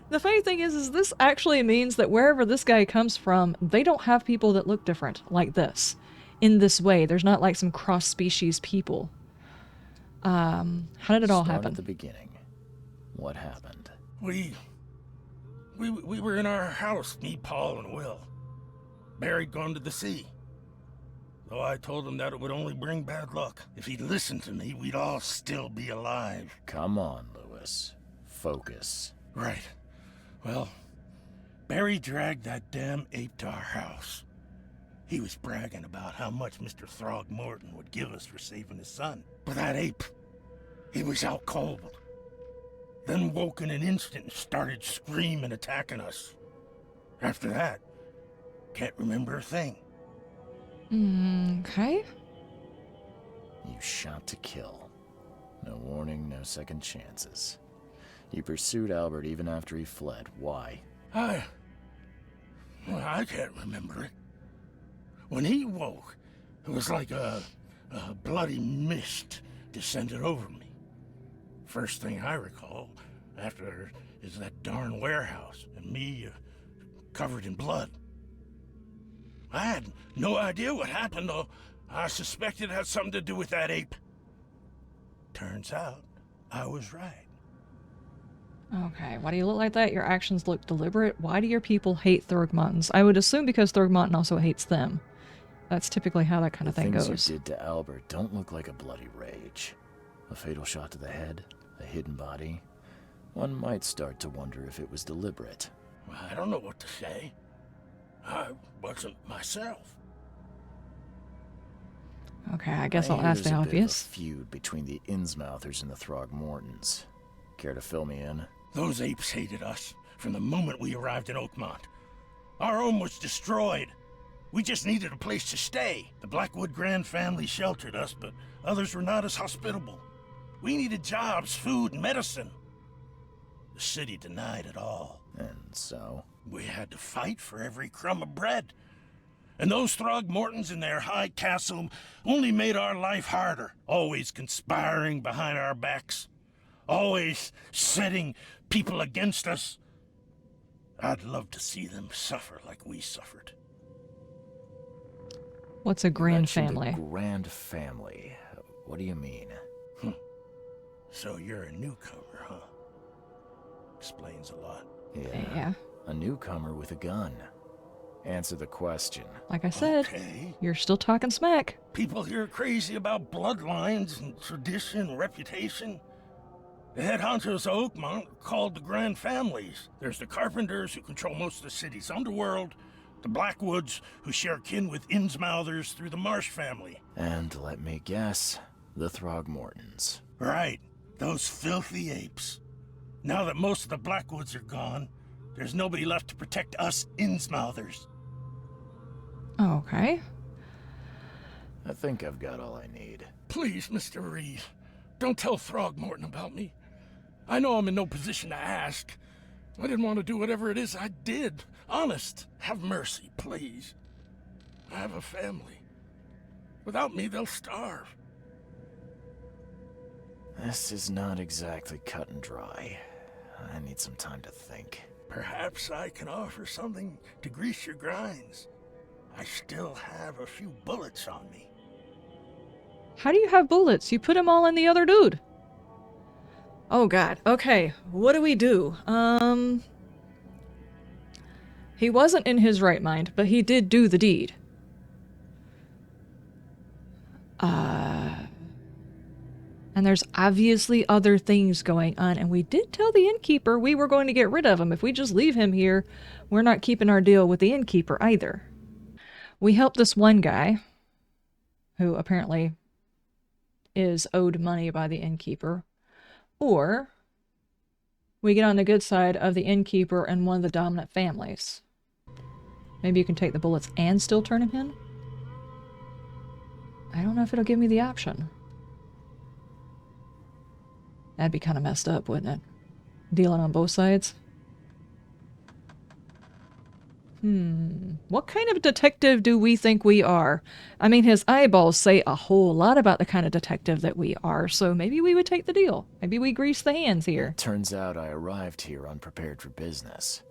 The funny thing is this actually means that wherever this guy comes from, they don't have people that look different like this. In this way. There's not like some cross-species people. How did it all happen? At the beginning. What happened? We were in our house, me, Paul, and Will. Barry'd gone to the sea. Though I told him that it would only bring bad luck. If he'd listened to me, we'd all still be alive. Come on, Lewis. Focus. Right. Well, Barry dragged that damn ape to our house. He was bragging about how much Mr. Throgmorton would give us for saving his son. But that ape, he was out cold. Then woke in an instant and started screaming, attacking us. After that, can't remember a thing. Okay. You shot to kill. No warning, no second chances. You pursued Albert even after he fled. Why? I can't remember it. When he woke, it was like a bloody mist descended over me. First thing I recall after is that darn warehouse and me covered in blood. I had no idea what happened, though. I suspected it had something to do with that ape. Turns out, I was right. Okay, why do you look like that? Your actions look deliberate. Why do your people hate Throgmontans? I would assume because Throgmontan also hates them. That's typically how that kind of thing goes. The things you did to Albert don't look like a bloody rage. A fatal shot to the head, a hidden body. One might start to wonder if it was deliberate. I don't know what to say. I wasn't myself. Okay, I guess I'll ask the obvious. There's a bit of a feud between the Innsmouthers and the Throgmortons. Care to fill me in? Those apes hated us from the moment we arrived in Oakmont. Our home was destroyed. We just needed a place to stay. The Blackwood Grand family sheltered us, but others were not as hospitable. We needed jobs, food, and medicine. The city denied it all. And so? We had to fight for every crumb of bread. And those Throgmortons in their high castle only made our life harder, always conspiring behind our backs, always setting people against us. I'd love to see them suffer like we suffered. What's a grand family? A grand family. What do you mean? So you're a newcomer, huh? Explains a lot. Yeah. A newcomer with a gun. Answer the question. Like I said, you're still talking smack. People here are crazy about bloodlines and tradition and reputation. The head honchos of Oakmont are called the Grand Families. There's the Carpenters, who control most of the city's underworld, the Blackwoods, who share kin with Innsmouthers through the Marsh family. And let me guess, the Throgmortons. Right, those filthy apes. Now that most of the Blackwoods are gone, there's nobody left to protect us Innsmouthers. Okay. I think I've got all I need. Please, Mr. Reed, don't tell Throgmorton about me. I know I'm in no position to ask. I didn't want to do whatever it is I did. Honest, have mercy, please. I have a family. Without me, they'll starve. This is not exactly cut and dry. I need some time to think. Perhaps I can offer something to grease your grinds. I still have a few bullets on me. How do you have bullets? You put them all in the other dude. Oh god. Okay, what do we do? He wasn't in his right mind, but he did do the deed. And there's obviously other things going on, and we did tell the innkeeper we were going to get rid of him. If we just leave him here, we're not keeping our deal with the innkeeper either. We helped this one guy, who apparently is owed money by the innkeeper, or we get on the good side of the innkeeper and one of the dominant families. Maybe you can take the bullets and still turn him in? I don't know if it'll give me the option. That'd be kind of messed up, wouldn't it? Dealing on both sides. What kind of detective do we think we are? I mean, his eyeballs say a whole lot about the kind of detective that we are, so maybe we would take the deal. Maybe we grease the hands here. Turns out I arrived here unprepared for business.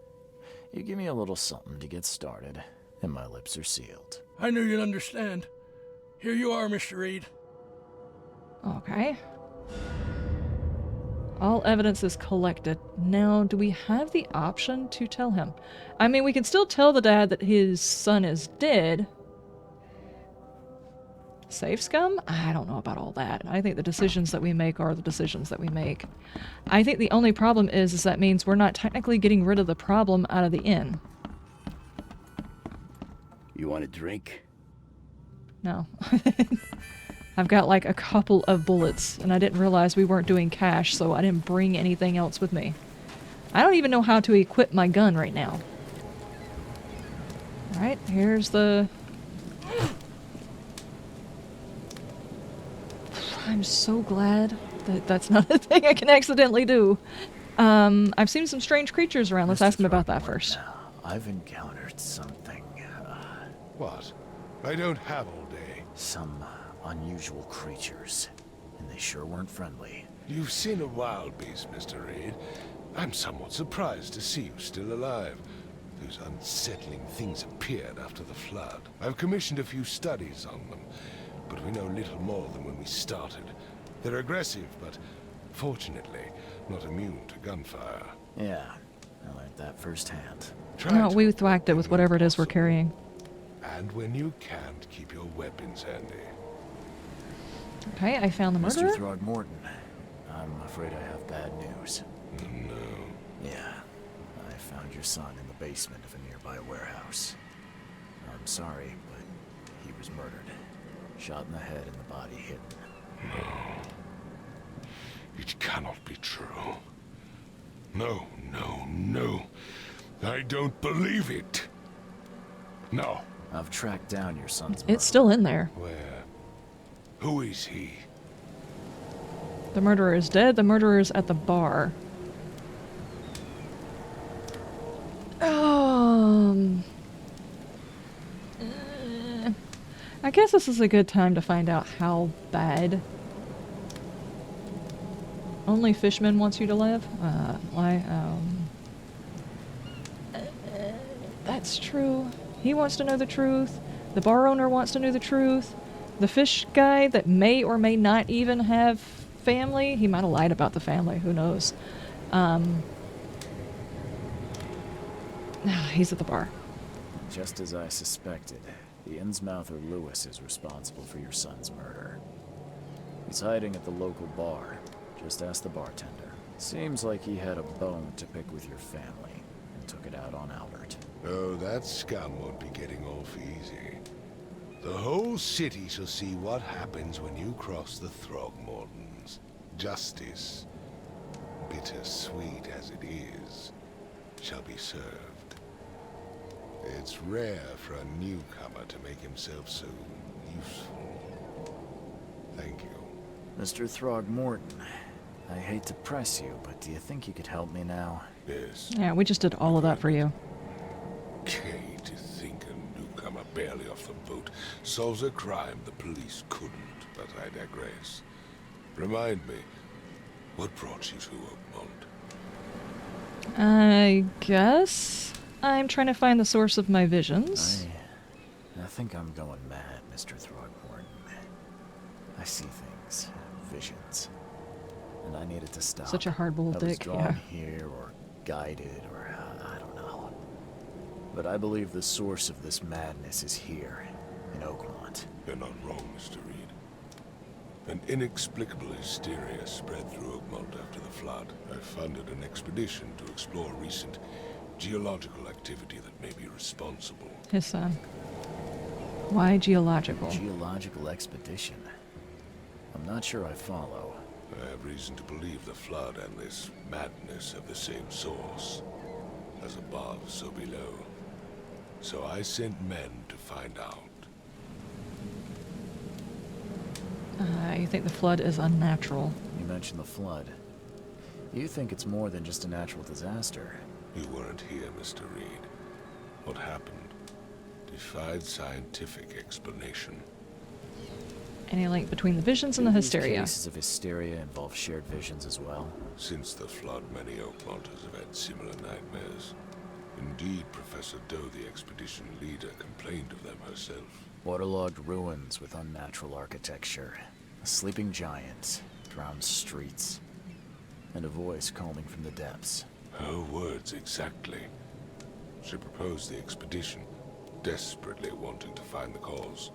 You give me a little something to get started, and my lips are sealed. I knew you'd understand. Here you are, Mr. Reed. Okay. All evidence is collected. Now, do we have the option to tell him? I mean, we can still tell the dad that his son is dead. Safe scum? I don't know about all that. I think the decisions that we make are the decisions that we make. I think the only problem is that means we're not technically getting rid of the problem out of the inn. You want a drink? No. I've got like a couple of bullets, and I didn't realize we weren't doing cash, so I didn't bring anything else with me. I don't even know how to equip my gun right now. Alright, here's the... I'm so glad that that's not a thing I can accidentally do. I've seen some strange creatures around. Let's ask him about that first. I've encountered something. What? I don't have all day. Some unusual creatures, and they sure weren't friendly. You've seen a wild beast, Mr. Reed. I'm somewhat surprised to see you still alive. Those unsettling things appeared after the flood. I've commissioned a few studies on them, but we know little more than when we started. They're aggressive, but fortunately not immune to gunfire. Yeah, I learned that firsthand. No, we thwacked it with whatever it is we're carrying. And when you can't, keep your weapons handy. Okay, I found the murderer. Mr. Throgmorton, I'm afraid I have bad news. No. Yeah, I found your son in the basement of a nearby warehouse. I'm sorry, but he was murdered. Shot in the head and the body hidden. No. It cannot be true. No, no, no. I don't believe it. No. I've tracked down your son's murderer. It's still in there. Where? Who is he? The murderer is dead. The murderer is at the bar. I guess this is a good time to find out how bad. Only Fishman wants you to live? Why? That's true. He wants to know the truth. The bar owner wants to know the truth. The fish guy that may or may not even have family. He might have lied about the family. Who knows? He's at the bar. Just as I suspected, the Innsmouther Lewis is responsible for your son's murder. He's hiding at the local bar. Just ask the bartender. Seems like he had a bone to pick with your family and took it out on Albert. Oh, that scum won't be getting off easy. The whole city shall see what happens when you cross the Throgmortons. Justice, bittersweet as it is, shall be served. It's rare for a newcomer to make himself so useful. Thank you. Mr. Throgmorton, I hate to press you, but do you think you could help me now? Yes. Yeah, we just did all of that for you. Okay, to think a newcomer barely off the boat solves a crime the police couldn't, but I digress. Remind me, what brought you to Oakmont? I guess I'm trying to find the source of my visions. I think I'm going mad, Mr. Throgmorton. I see things, visions, and I needed to stop. Such a hard-boiled dick, I was drawn here, or guided, or I don't know. But I believe the source of this madness is here, in Oakmont. You're not wrong, Mr. Reed. An inexplicable hysteria spread through Oakmont after the flood. I funded an expedition to explore recent geological activity that may be responsible. His son. Why geological? Geological expedition? I'm not sure I follow. I have reason to believe the flood and this madness have the same source. As above, so below. So I sent men to find out. You think the flood is unnatural? You mentioned the flood. You think it's more than just a natural disaster. You weren't here, Mr. Reed. What happened defied scientific explanation. Any link between the visions and the hysteria? These cases of hysteria involve shared visions as well. Since the flood, many Oakmonters have had similar nightmares. Indeed, Professor Doe, the expedition leader, complained of them herself. Waterlogged ruins with unnatural architecture, a sleeping giant, drowned streets, and a voice calling from the depths. Her words exactly. She proposed the expedition, desperately wanting to find the cause.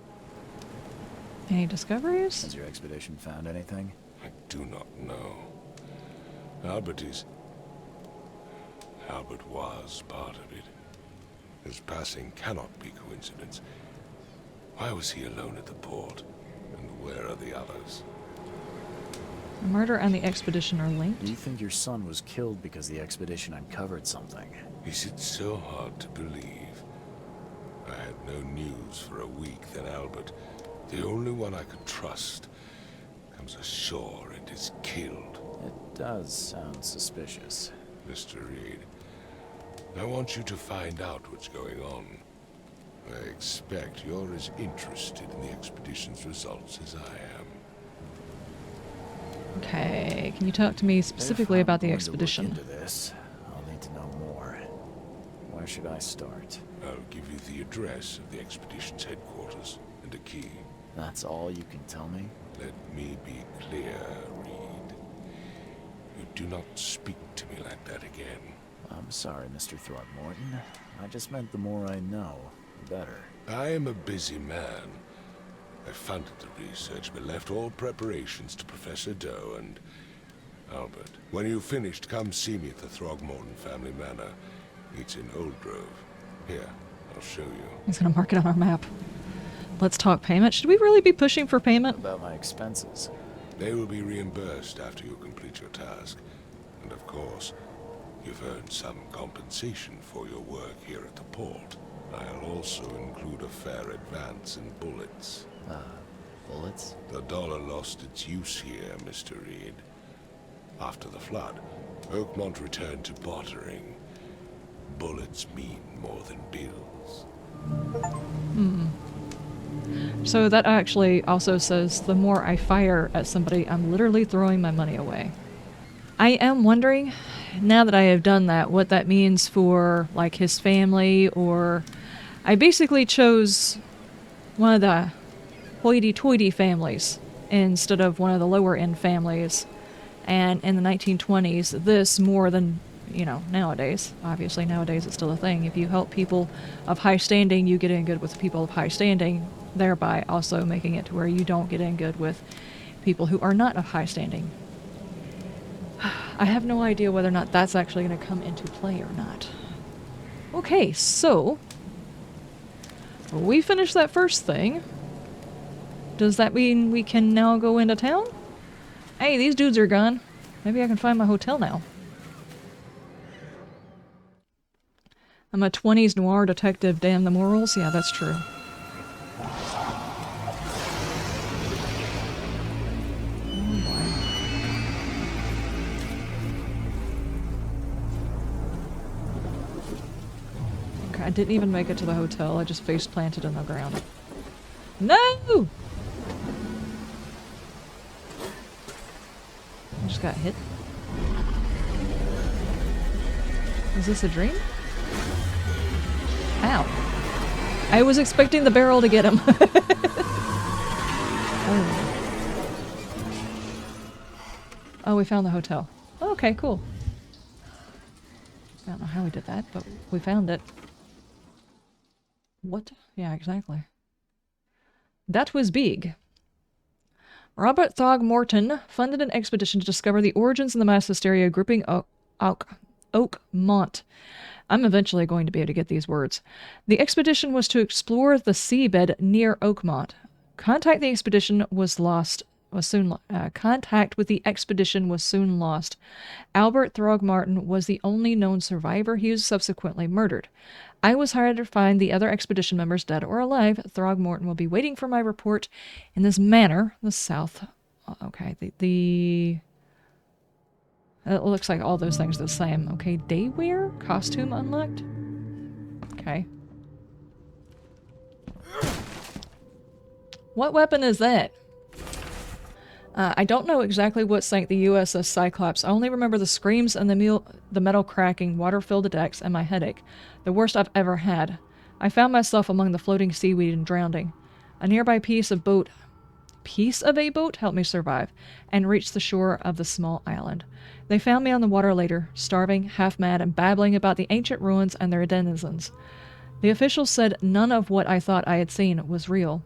Any discoveries? Has your expedition found anything? I do not know. Albert was part of it. His passing cannot be coincidence. Why was he alone at the port? And where are the others? The murder and the expedition are linked. Do you think your son was killed because the expedition uncovered something? Is it so hard to believe? I had no news for a week, then Albert, the only one I could trust, comes ashore and is killed. It does sound suspicious. Mr. Reed, I want you to find out what's going on. I expect you're as interested in the expedition's results as I am. Okay, can you talk to me specifically about the expedition? If I'm going to look into this, I'll need to know more. Where should I start? I'll give you the address of the expedition's headquarters and a key. That's all you can tell me? Let me be clear, Reed. You do not speak to me like that again. I'm sorry, Mr. Throckmorton. I just meant the more I know, the better. I am a busy man. I funded the research, but left all preparations to Professor Doe and Albert. When you've finished, come see me at the Throgmorton family manor. It's in Old Grove. Here, I'll show you. He's gonna mark it on our map. Let's talk payment. Should we really be pushing for payment? About my expenses. They will be reimbursed after you complete your task. And of course, you've earned some compensation for your work here at the port. I'll also include a fair advance in bullets. Bullets? The dollar lost its use here, Mr. Reed. After the flood, Oakmont returned to bartering. Bullets mean more than bills. So that actually also says the more I fire at somebody, I'm literally throwing my money away. I am wondering, now that I have done that, what that means for, like, his family, or... I basically chose one of the hoity-toity families instead of one of the lower-end families. And in the 1920s, this more than, you know, nowadays. Obviously, nowadays it's still a thing. If you help people of high standing, you get in good with people of high standing, thereby also making it to where you don't get in good with people who are not of high standing. I have no idea whether or not that's actually going to come into play or not. Okay, so... we finished that first thing. Does that mean we can now go into town? Hey, these dudes are gone. Maybe I can find my hotel now. I'm a 20s noir detective, damn the morals. Yeah, that's true. Okay, I didn't even make it to the hotel. I just face planted in the ground. No! I just got hit. Is this a dream? Ow. I was expecting the barrel to get him. Oh, we found the hotel. Okay, cool. I don't know how we did that, but we found it. What? Yeah, exactly. That was big. Robert Throgmorton funded an expedition to discover the origins of the mass hysteria gripping Oakmont. I'm eventually going to be able to get these words. The expedition was to explore the seabed near Oakmont. Contact the expedition was lost contact with the expedition was soon lost. Albert Throgmorton was the only known survivor. He was subsequently murdered. I was hired to find the other expedition members, dead or alive. Throgmorton will be waiting for my report in this manor, the south. Okay, it looks like all those things are the same. Okay, daywear? Costume unlocked? Okay. What weapon is that? I don't know exactly what sank the USS Cyclops. I only remember the screams and the metal cracking, water filled the decks, and my headache. The worst I've ever had. I found myself among the floating seaweed and drowning. A nearby piece of a boat helped me survive, and reached the shore of the small island. They found me on the water later, starving, half-mad, and babbling about the ancient ruins and their denizens. The officials said none of what I thought I had seen was real.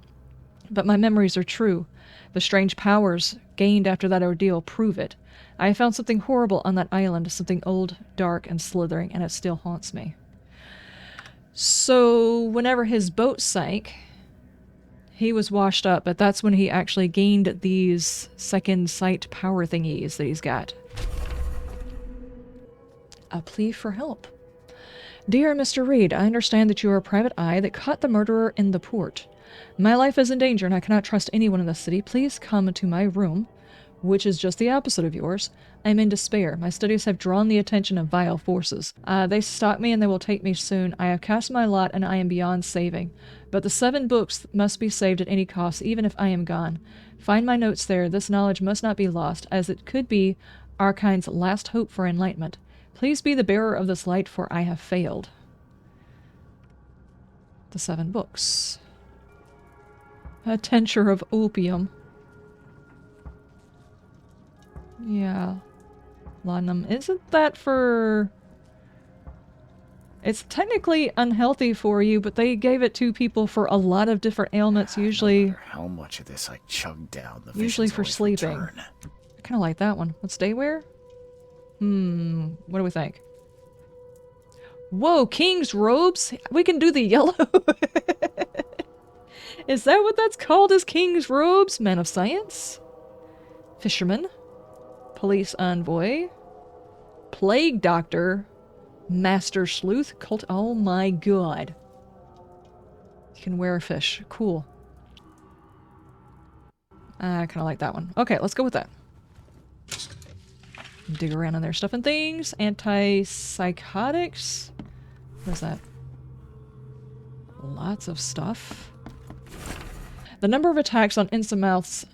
But my memories are true. The strange powers gained after that ordeal prove it. I have found something horrible on that island, something old, dark, and slithering, and it still haunts me. So, whenever his boat sank, he was washed up, but that's when he actually gained these second sight power thingies that he's got. A plea for help. Dear Mr. Reed, I understand that you are a private eye that caught the murderer in the port. My life is in danger and I cannot trust anyone in the city. Please come to my room, which is just the opposite of yours. I am in despair. My studies have drawn the attention of vile forces. They stalk me and they will take me soon. I have cast my lot and I am beyond saving. But the 7 books must be saved at any cost, even if I am gone. Find my notes there. This knowledge must not be lost, as it could be our kind's last hope for enlightenment. Please be the bearer of this light, for I have failed. The 7 books. A tincture of opium. Yeah. Laudanum. Isn't that for... It's technically unhealthy for you, but they gave it to people for a lot of different ailments, usually... No matter how much of this I chug down, the usually visions for always sleeping. return. I kind of like that one. What's daywear? What do we think? Whoa, king's robes? We can do the yellow. Is that what that's called, as king's robes? Man of science? Fisherman? Police envoy? Plague doctor? Master sleuth? Cult? Oh my god. You can wear a fish. Cool. I kind of like that one. Okay, let's go with that. Dig around in their stuff and things. Antipsychotics. What is that? Lots of stuff. The number of attacks on Innsmouth's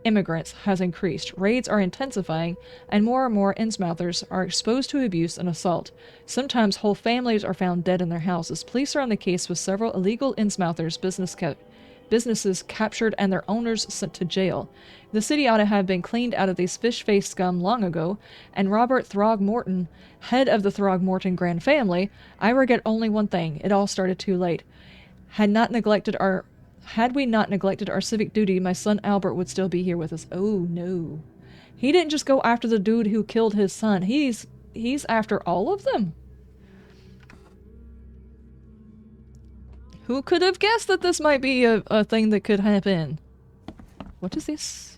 immigrants has increased. Raids are intensifying, and more Innsmouthers are exposed to abuse and assault. Sometimes whole families are found dead in their houses. Police are on the case with several illegal Innsmouthers' businesses captured and their owners sent to jail. The city ought to have been cleaned out of these fish-faced scum long ago, and Robert Throgmorton, head of the Throgmorton grand family, I regret only one thing. It all started too late. Had we not neglected our civic duty, my son Albert would still be here with us. Oh no. He didn't just go after the dude who killed his son. He's after all of them. Who could have guessed that this might be a thing that could happen? What is this?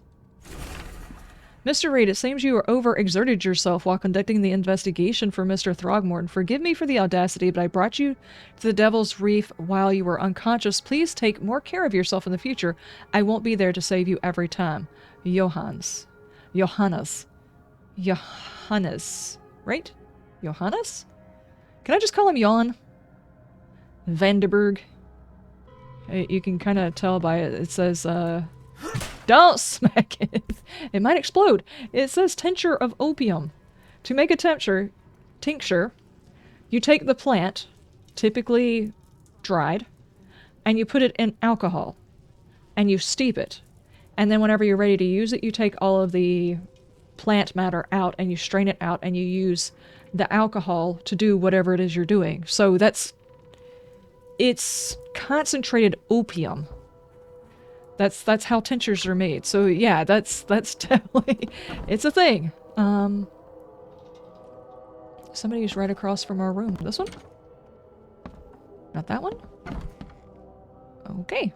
Mr. Reed, it seems you overexerted yourself while conducting the investigation for Mr. Throgmorton. Forgive me for the audacity, but I brought you to the Devil's Reef while you were unconscious. Please take more care of yourself in the future. I won't be there to save you every time. Johannes. Right? Johannes? Can I just call him Jan? Vandenberg. You can kind of tell by it. It says, don't smack it. It might explode. It says tincture of opium. To make a tincture, you take the plant, typically dried, and you put it in alcohol, and you steep it. And then whenever you're ready to use it, you take all of the plant matter out, and you strain it out, and you use the alcohol to do whatever it is you're doing. So it's concentrated opium. That's how tinctures are made. So yeah, that's definitely, it's a thing. Somebody's right across from our room. This one? Not that one? Okay.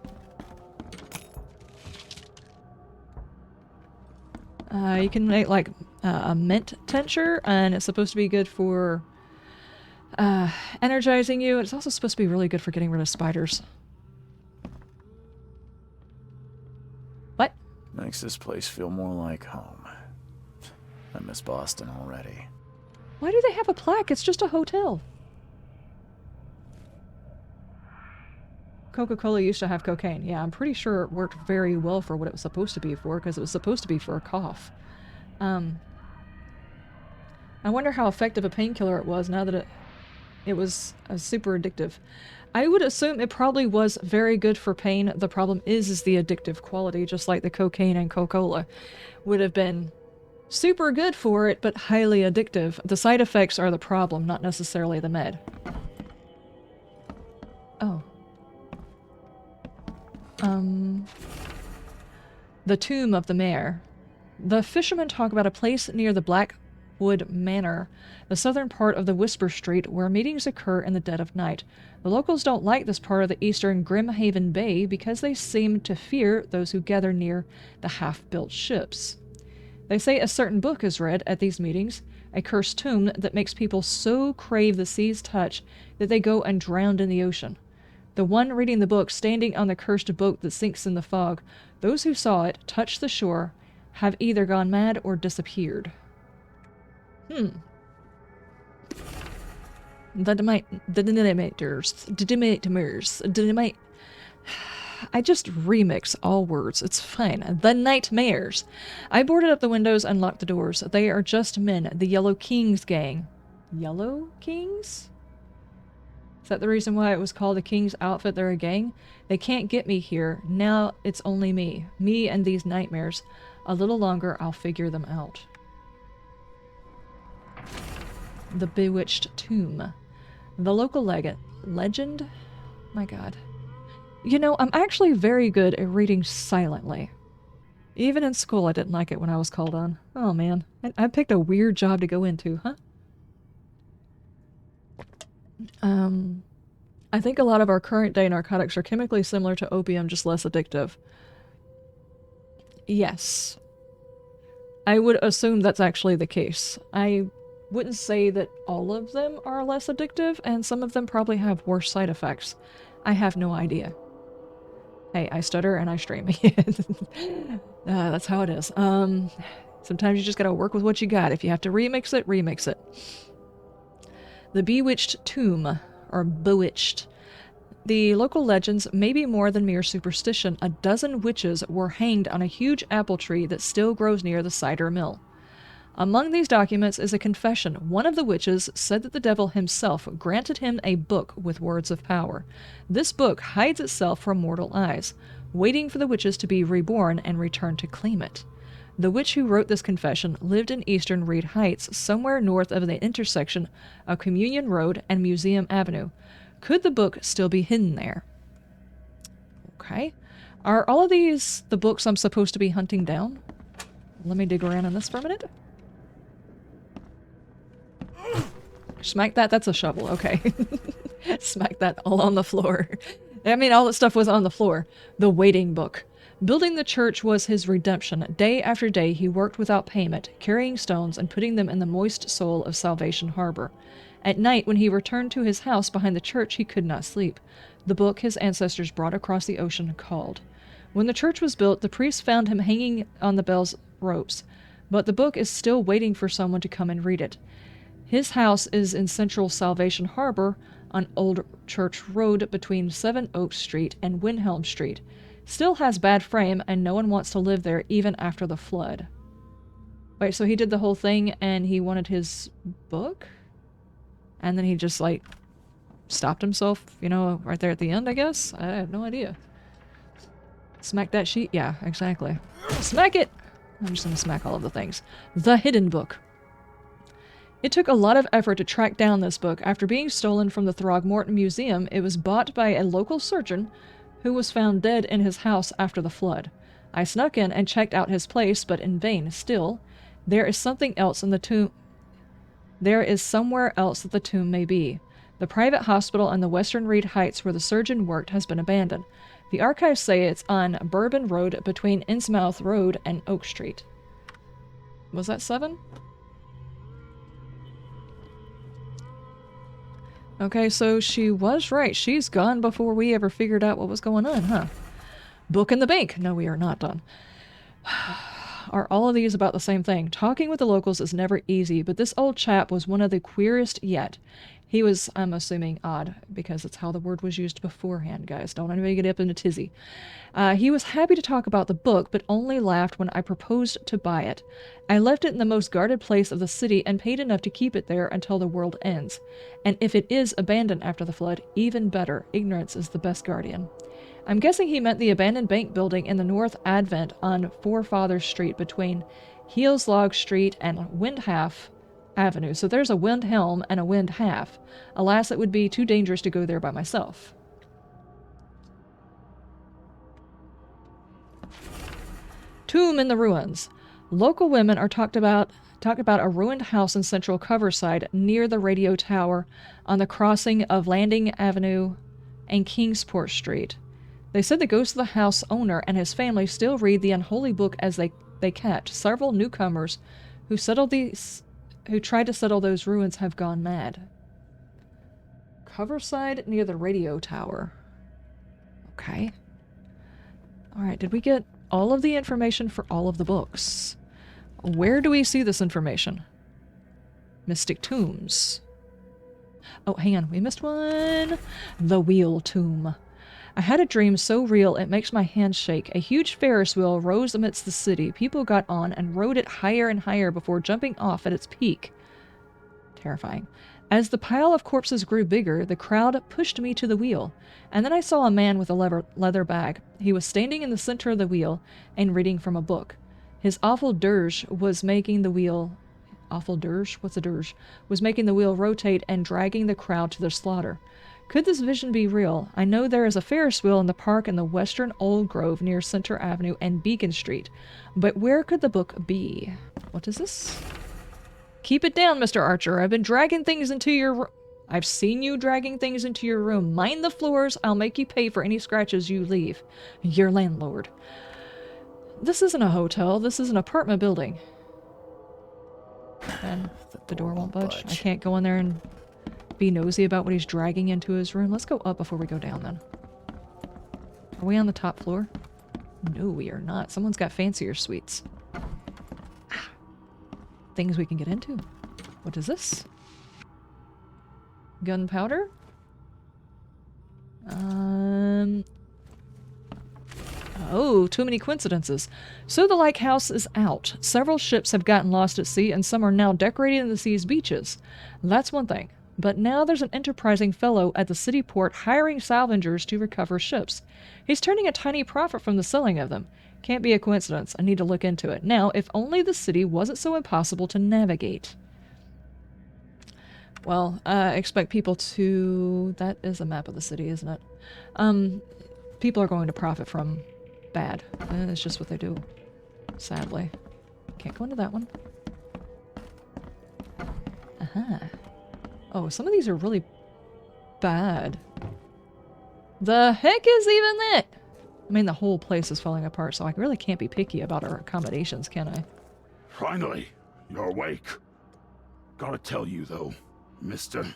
You can make like a mint tincture, and it's supposed to be good for energizing you. It's also supposed to be really good for getting rid of spiders. What? Makes this place feel more like home. I miss Boston already. Why do they have a plaque? It's just a hotel. Coca-Cola used to have cocaine. Yeah, I'm pretty sure it worked very well for what it was supposed to be for, because it was supposed to be for a cough. I wonder how effective a painkiller it was now that it was super addictive. I would assume it probably was very good for pain. The problem is the addictive quality, just like the cocaine and Coca-Cola would have been super good for it, but highly addictive. The side effects are the problem, not necessarily the med. Oh. The tomb of the mayor. The fishermen talk about a place near the Blackwood Manor, the southern part of the Whisper Street, where meetings occur in the dead of night. The locals don't like this part of the eastern Grimhaven Bay because they seem to fear those who gather near the half-built ships. They say a certain book is read at these meetings, a cursed tomb that makes people so crave the sea's touch that they go and drown in the ocean. The one reading the book standing on the cursed boat that sinks in the fog, those who saw it touch the shore have either gone mad or disappeared. The Dynamiters. I just remix all words. It's fine. The Nightmares. I boarded up the windows and locked the doors. They are just men. The Yellow Kings gang. Yellow Kings? Is that the reason why it was called the King's Outfit? They're a gang? They can't get me here. Now it's only me. Me and these nightmares. A little longer, I'll figure them out. The Bewitched Tomb. The local legend? My god. You know, I'm actually very good at reading silently. Even in school, I didn't like it when I was called on. Oh man. I picked a weird job to go into, huh? I think a lot of our current day narcotics are chemically similar to opium, just less addictive. Yes. I would assume that's actually the case. I wouldn't say that all of them are less addictive, and some of them probably have worse side effects. I have no idea. Hey, I stutter and I stream. That's how it is. Sometimes you just gotta work with what you got. If you have to remix it, remix it. The Bewitched Tomb, or Bewitched. The local legends may be more than mere superstition. A dozen witches were hanged on a huge apple tree that still grows near the cider mill. Among these documents is a confession. One of the witches said that the devil himself granted him a book with words of power. This book hides itself from mortal eyes, waiting for the witches to be reborn and return to claim it. The witch who wrote this confession lived in eastern Reed Heights, somewhere north of the intersection of Communion Road and Museum Avenue. Could the book still be hidden there? Okay. Are all of these the books I'm supposed to be hunting down? Let me dig around in this for a minute. Smack that, that's a shovel, okay. Smack that all on the floor. I mean, all that stuff was on the floor. The waiting book. Building the church was his redemption. Day after day he worked without payment, carrying stones and putting them in the moist soil of Salvation Harbor. At night, when he returned to his house behind the church, he could not sleep. The book his ancestors brought across the ocean called. When the church was built, the priest found him hanging on the bell's ropes, but the book is still waiting for someone to come and read it. His house is in central Salvation Harbor on Old Church Road between 7 Oak Street and Windhelm Street. Still has bad frame, and no one wants to live there even after the flood. Wait, so he did the whole thing and he wanted his book? And then he just, like, stopped himself, you know, right there at the end, I guess? I have no idea. Smack that sheet? Yeah, exactly. Smack it! I'm just gonna smack all of the things. The Hidden Book. It took a lot of effort to track down this book. After being stolen from the Throgmorton Museum, it was bought by a local surgeon who was found dead in his house after the flood. I snuck in and checked out his place, but in vain. Still, there is something else in the tomb. There is somewhere else that the tomb may be. The private hospital in the Western Reed Heights where the surgeon worked has been abandoned. The archives say it's on Bourbon Road between Innsmouth Road and Oak Street. Was that 7? Okay, so she was right. She's gone before we ever figured out what was going on, huh? Book in the bank. No, we are not done. Are all of these about the same thing? Talking with the locals is never easy, but this old chap was one of the queerest yet. He was, I'm assuming, odd, because it's how the word was used beforehand, guys. Don't anybody get up in a tizzy. He was happy to talk about the book, but only laughed when I proposed to buy it. I left it in the most guarded place of the city and paid enough to keep it there until the world ends. And if it is abandoned after the flood, even better. Ignorance is the best guardian. I'm guessing he meant the abandoned bank building in the North Advent on Forefathers Street between Heels Log Street and Windhalf Avenue. So there's a wind helm and a wind half. Alas, it would be too dangerous to go there by myself. Tomb in the ruins. Local women are talked about a ruined house in central Coverside near the radio tower on the crossing of Landing Avenue and Kingsport Street. They said the ghost of the house owner and his family still read the unholy book as they catch. Several newcomers who tried to settle those ruins have gone mad. Coverside near the radio tower. Okay. Alright, did we get all of the information for all of the books? Where do we see this information? Mystic Tombs. Oh, hang on, we missed one. The Wheel Tomb. I had a dream so real it makes my hands shake. A huge Ferris wheel rose amidst the city. People got on and rode it higher and higher before jumping off at its peak. Terrifying. As the pile of corpses grew bigger, the crowd pushed me to the wheel, and then I saw a man with a leather bag. He was standing in the center of the wheel and reading from a book. His awful dirge was making the wheel... Awful dirge? What's a dirge? Was making the wheel rotate and dragging the crowd to their slaughter. Could this vision be real? I know there is a Ferris wheel in the park in the western Old Grove near Center Avenue and Beacon Street, but where could the book be? What is this? Keep it down, Mr. Archer. I've been dragging things into your... I've seen you dragging things into your room. Mind the floors. I'll make you pay for any scratches you leave. Your landlord. This isn't a hotel. This is an apartment building. And the door won't budge. I can't go in there and be nosy about what he's dragging into his room. Let's go up before we go down then. Are we on the top floor? No, we are not. Someone's got fancier suites. Ah. Things we can get into. What is this? Gunpowder? Oh, too many coincidences. So the lighthouse is out. Several ships have gotten lost at sea, and some are now decorating the sea's beaches. That's one thing. But now there's an enterprising fellow at the city port hiring salvagers to recover ships. He's turning a tiny profit from the selling of them. Can't be a coincidence. I need to look into it. Now, if only the city wasn't so impossible to navigate. Well, expect people to... That is a map of the city, isn't it? People are going to profit from bad. It's just what they do. Sadly. Can't go into that one. Aha. Oh, some of these are really bad. The heck is even that? I mean, the whole place is falling apart, so I really can't be picky about our accommodations, can I? Finally, you're awake. Gotta tell you, though, mister,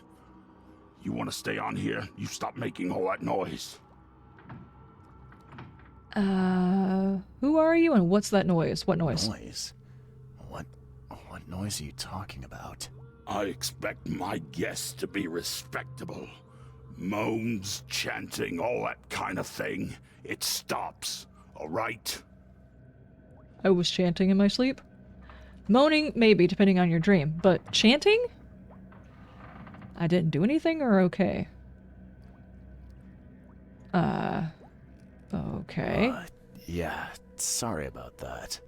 you want to stay on here? You stop making all that noise. Who are you and what's that noise? What noise? Noise? What noise are you talking about? I expect my guests to be respectable. Moans, chanting, all that kind of thing. It stops, all right? I was chanting in my sleep? Moaning, maybe, depending on your dream. But chanting? I didn't do anything or okay? Okay. Yeah, sorry about that.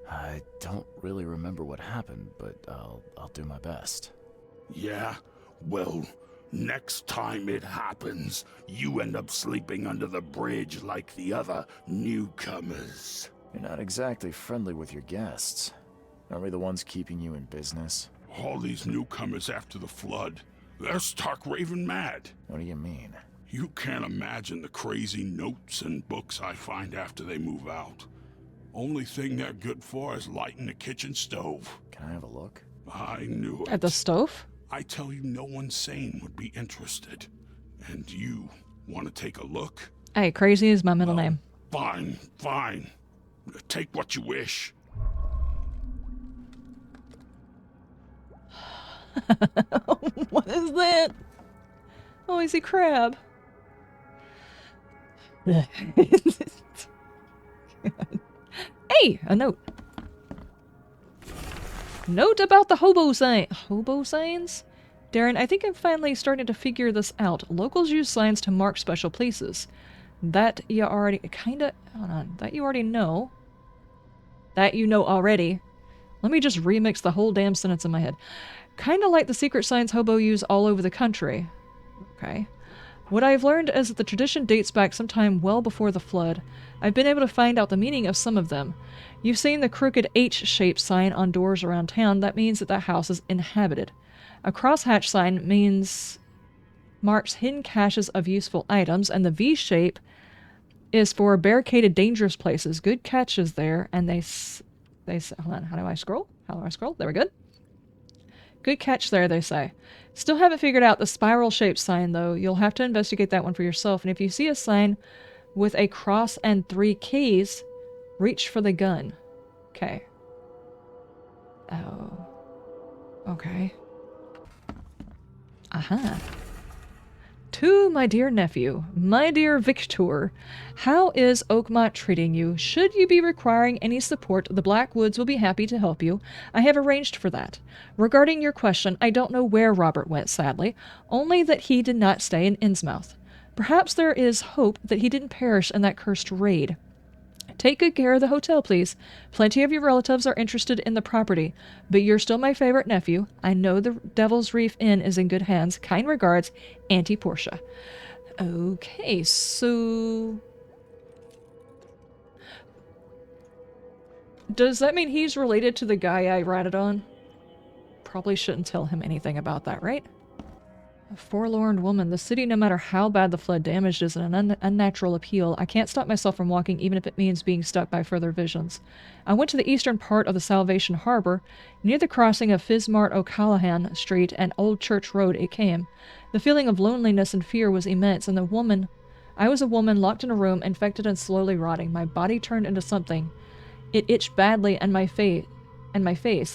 I don't really remember what happened, but I'll do my best. Yeah? Well, next time it happens, you end up sleeping under the bridge like the other newcomers. You're not exactly friendly with your guests. Aren't we the ones keeping you in business? All these newcomers after the flood, they're stark raving mad. What do you mean? You can't imagine the crazy notes and books I find after they move out. Only thing they're good for is lighting the kitchen stove. Can I have a look? I knew it. At the stove? I tell you, no one sane would be interested. And you want to take a look? Hey, Crazy is my middle name. Fine, fine. Take what you wish. What is that? Oh, I see crab. Hey, a note. Note about the hobo sign. Hobo signs? Darren, I think I'm finally starting to figure this out. Locals use signs to mark special places. That you already kinda... Hold on. That you already know. That you know already. Let me just remix the whole damn sentence in my head. Kinda like the secret signs hobo use all over the country. Okay. What I've learned is that the tradition dates back sometime well before the flood. I've been able to find out the meaning of some of them. You've seen the crooked H-shaped sign on doors around town. That means that house is inhabited. A crosshatch sign marks hidden caches of useful items, and the V-shape is for barricaded dangerous places. Good catches there, and they hold on, how do I scroll? How do I scroll? There we go. Good catch there, they say. Still haven't figured out the spiral-shaped sign, though. You'll have to investigate that one for yourself, and if you see a sign with a cross and 3 keys, reach for the gun. Okay. Oh. Okay. Aha. To my dear nephew, my dear Victor, how is Oakmont treating you? Should you be requiring any support, the Blackwoods will be happy to help you. I have arranged for that. Regarding your question, I don't know where Robert went, sadly, only that he did not stay in Innsmouth. Perhaps there is hope that he didn't perish in that cursed raid. Take good care of the hotel, please. Plenty of your relatives are interested in the property, but you're still my favorite nephew. I know the Devil's Reef Inn is in good hands. Kind regards, Auntie Portia. Okay, so... Does that mean he's related to the guy I ratted on? Probably shouldn't tell him anything about that, right? A forlorn woman. The city, no matter how bad the flood damaged, is an unnatural appeal. I can't stop myself from walking, even if it means being stuck by further visions. I went to the eastern part of the Salvation Harbor. Near the crossing of Fismart O'Callahan Street and Old Church Road it came. The feeling of loneliness and fear was immense, and I was a woman locked in a room, infected and slowly rotting. My body turned into something. It itched badly, and my face.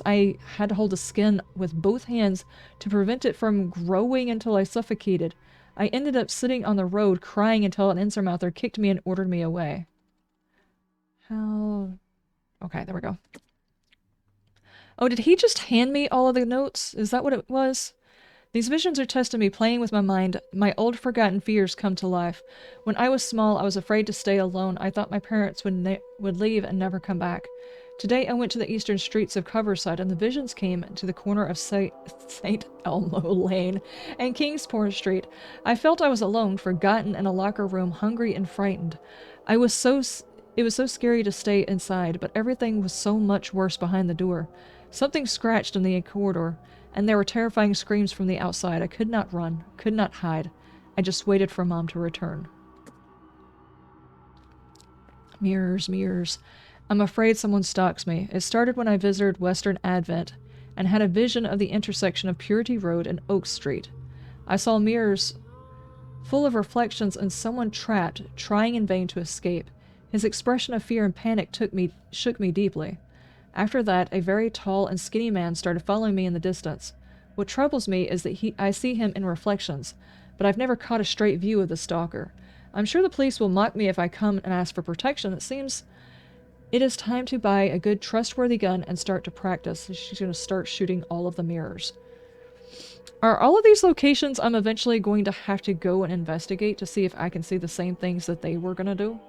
I had to hold the skin with both hands to prevent it from growing until I suffocated. I ended up sitting on the road crying until an Innsmouther kicked me and ordered me away. How... Okay, there we go. Oh, did he just hand me all of the notes? Is that what it was? These visions are testing me, playing with my mind. My old forgotten fears come to life. When I was small, I was afraid to stay alone. I thought my parents would leave and never come back. Today I went to the eastern streets of Coverside, and the visions came to the corner of St. Elmo Lane and Kingsport Street. I felt I was alone, forgotten in a locker room, hungry and frightened. It was so scary to stay inside, but everything was so much worse behind the door. Something scratched in the corridor, and there were terrifying screams from the outside. I could not run, could not hide. I just waited for Mom to return. Mirrors, mirrors. I'm afraid someone stalks me. It started when I visited Western Advent and had a vision of the intersection of Purity Road and Oak Street. I saw mirrors full of reflections and someone trapped, trying in vain to escape. His expression of fear and panic shook me deeply. After that, a very tall and skinny man started following me in the distance. What troubles me is that I see him in reflections, but I've never caught a straight view of the stalker. I'm sure the police will mock me if I come and ask for protection. It seems it is time to buy a good, trustworthy gun and start to practice. She's going to start shooting all of the mirrors. Are all of these locations I'm eventually going to have to go and investigate to see if I can see the same things that they were going to do?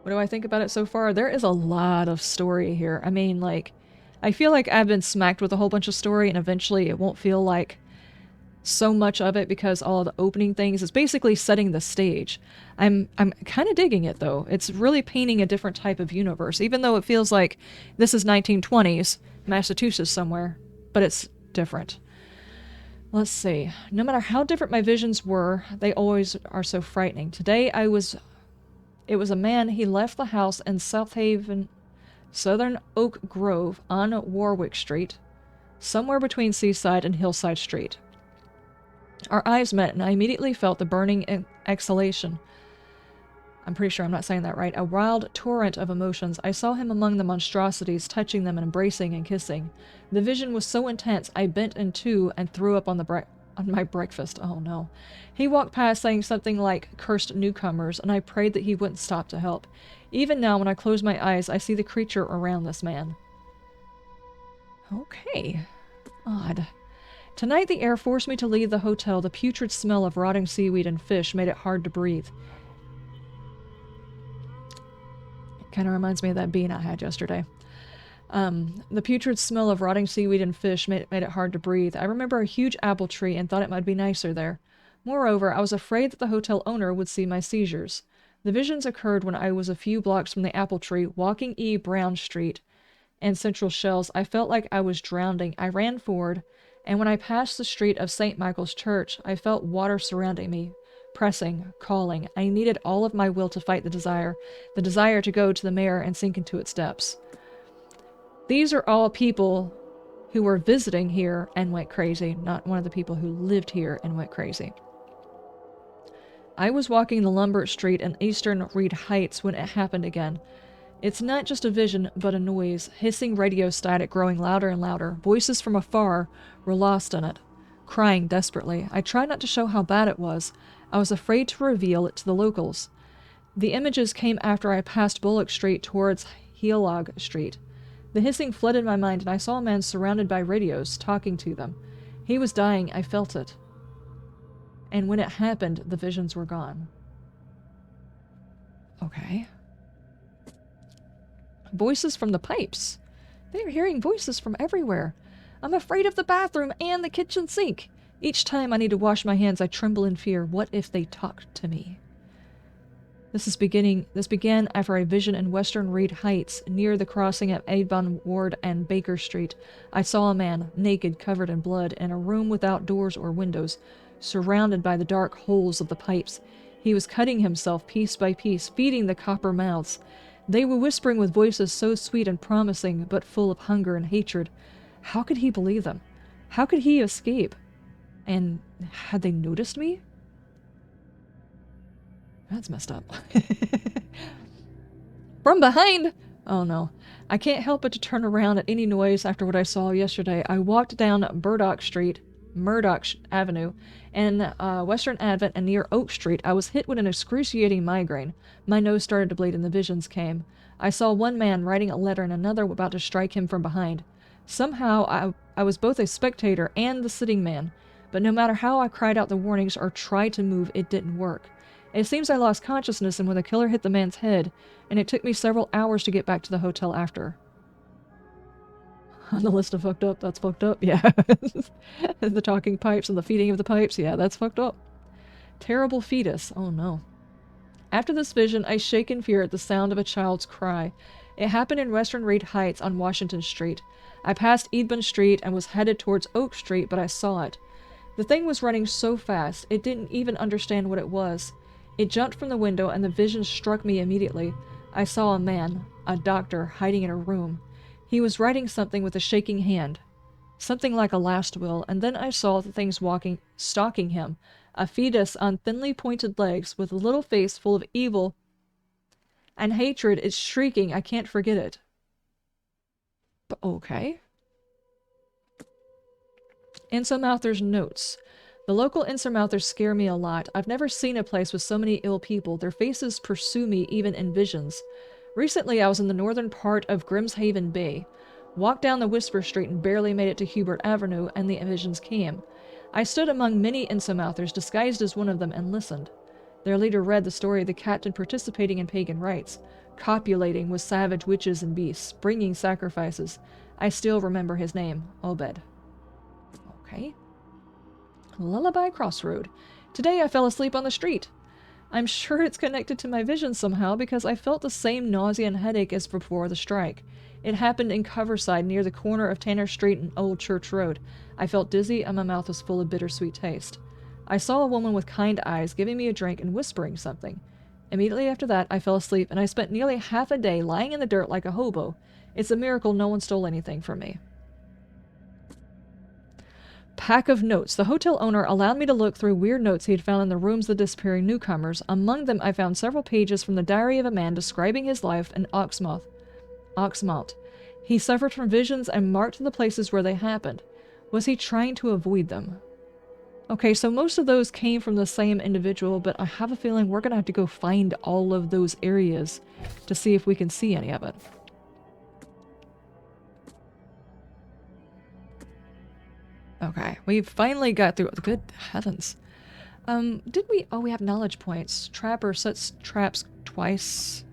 What do I think about it so far? There is a lot of story here. I mean, like, I feel like I've been smacked with a whole bunch of story, and eventually it won't feel like so much of it because all of the opening things is basically setting the stage. I'm kind of digging it, though. It's really painting a different type of universe, even though it feels like this is 1920s, Massachusetts somewhere, but it's different. Let's see. No matter how different my visions were, they always are so frightening. Today It was a man. He left the house in Southern Oak Grove on Warwick Street, somewhere between Seaside and Hillside Street. Our eyes met, and I immediately felt the burning exhalation. I'm pretty sure I'm not saying that right. A wild torrent of emotions. I saw him among the monstrosities, touching them and embracing and kissing. The vision was so intense, I bent in two and threw up on my breakfast. Oh no. He walked past saying something like, "Cursed newcomers," and I prayed that he wouldn't stop to help. Even now, when I close my eyes, I see the creature around this man. Okay. Odd. Tonight the air forced me to leave the hotel. The putrid smell of rotting seaweed and fish made it hard to breathe. Kind of reminds me of that bean I had yesterday. The putrid smell of rotting seaweed and fish made it hard to breathe. I remember a huge apple tree and thought it might be nicer there. Moreover, I was afraid that the hotel owner would see my seizures. The visions occurred when I was a few blocks from the apple tree, walking E. Brown Street and Central Shells. I felt like I was drowning. I ran forward, and when I passed the street of St. Michael's Church, I felt water surrounding me, pressing, calling. I needed all of my will to fight the desire to go to the mayor and sink into its depths. These are all people who were visiting here and went crazy, not one of the people who lived here and went crazy. I was walking the Lombard Street in Eastern Reed Heights when it happened again. It's not just a vision, but a noise, hissing radio static growing louder and louder. Voices from afar were lost in it, crying desperately. I tried not to show how bad it was. I was afraid to reveal it to the locals. The images came after I passed Bullock Street towards Heelog Street. The hissing flooded my mind, and I saw a man surrounded by radios, talking to them. He was dying. I felt it. And when it happened, the visions were gone. Okay. Voices from the pipes. They are hearing voices from everywhere. I'm afraid of the bathroom and the kitchen sink. Each time I need to wash my hands, I tremble in fear. What if they talk to me? This began after a vision in Western Reed Heights, near the crossing at Avon Ward and Baker Street. I saw a man, naked, covered in blood, in a room without doors or windows, surrounded by the dark holes of the pipes. He was cutting himself piece by piece, feeding the copper mouths. They were whispering with voices so sweet and promising, but full of hunger and hatred. How could he believe them? How could he escape? And had they noticed me? That's messed up. From behind! Oh no. I can't help but to turn around at any noise after what I saw yesterday. I walked down Murdoch Avenue, and Western Advent and near Oak Street. I was hit with an excruciating migraine. My nose started to bleed and the visions came. I saw one man writing a letter and another about to strike him from behind. Somehow I was both a spectator and the sitting man, but no matter how I cried out the warnings or tried to move, it didn't work. It seems I lost consciousness and when the killer hit the man's head, and it took me several hours to get back to the hotel after. On the list of fucked up, that's fucked up, yeah. The talking pipes and the feeding of the pipes, yeah, that's fucked up. Terrible fetus, oh no. After this vision, I shake in fear at the sound of a child's cry. It happened in Western Reed Heights on Washington Street. I passed Edmund Street and was headed towards Oak Street, but I saw it. The thing was running so fast, it didn't even understand what it was. It jumped from the window and the vision struck me immediately. I saw a man, a doctor, hiding in a room. He was writing something with a shaking hand, something like a last will, and then I saw the things stalking him, a fetus on thinly pointed legs with a little face full of evil and hatred. It's shrieking, I can't forget it. But okay. Innsmouthers notes. The local Innsmouthers scare me a lot. I've never seen a place with so many ill people. Their faces pursue me even in visions. Recently I was in the northern part of Grimshaven Bay. Walked down the Whisper Street and barely made it to Hubert Avenue, and the visions came. I stood among many Innsmouthers, disguised as one of them, and listened. Their leader read the story of the captain participating in pagan rites, copulating with savage witches and beasts, bringing sacrifices. I still remember his name, Obed. Okay. Lullaby Crossroad. Today I fell asleep on the street. I'm sure it's connected to my vision somehow because I felt the same nausea and headache as before the strike. It happened in Coverside near the corner of Tanner Street and Old Church Road. I felt dizzy and my mouth was full of bittersweet taste. I saw a woman with kind eyes giving me a drink and whispering something. Immediately after that, I fell asleep, and I spent nearly half a day lying in the dirt like a hobo. It's a miracle no one stole anything from me. Pack of notes. The hotel owner allowed me to look through weird notes he had found in the rooms of the disappearing newcomers. Among them, I found several pages from the diary of a man describing his life in Oakmont. He suffered from visions and marked the places where they happened. Was he trying to avoid them? Okay, so most of those came from the same individual, but I have a feeling we're gonna have to go find all of those areas to see if we can see any of it. Okay, we finally got through it. Good heavens. Did we? Oh, we have knowledge points. Trapper sets traps twice.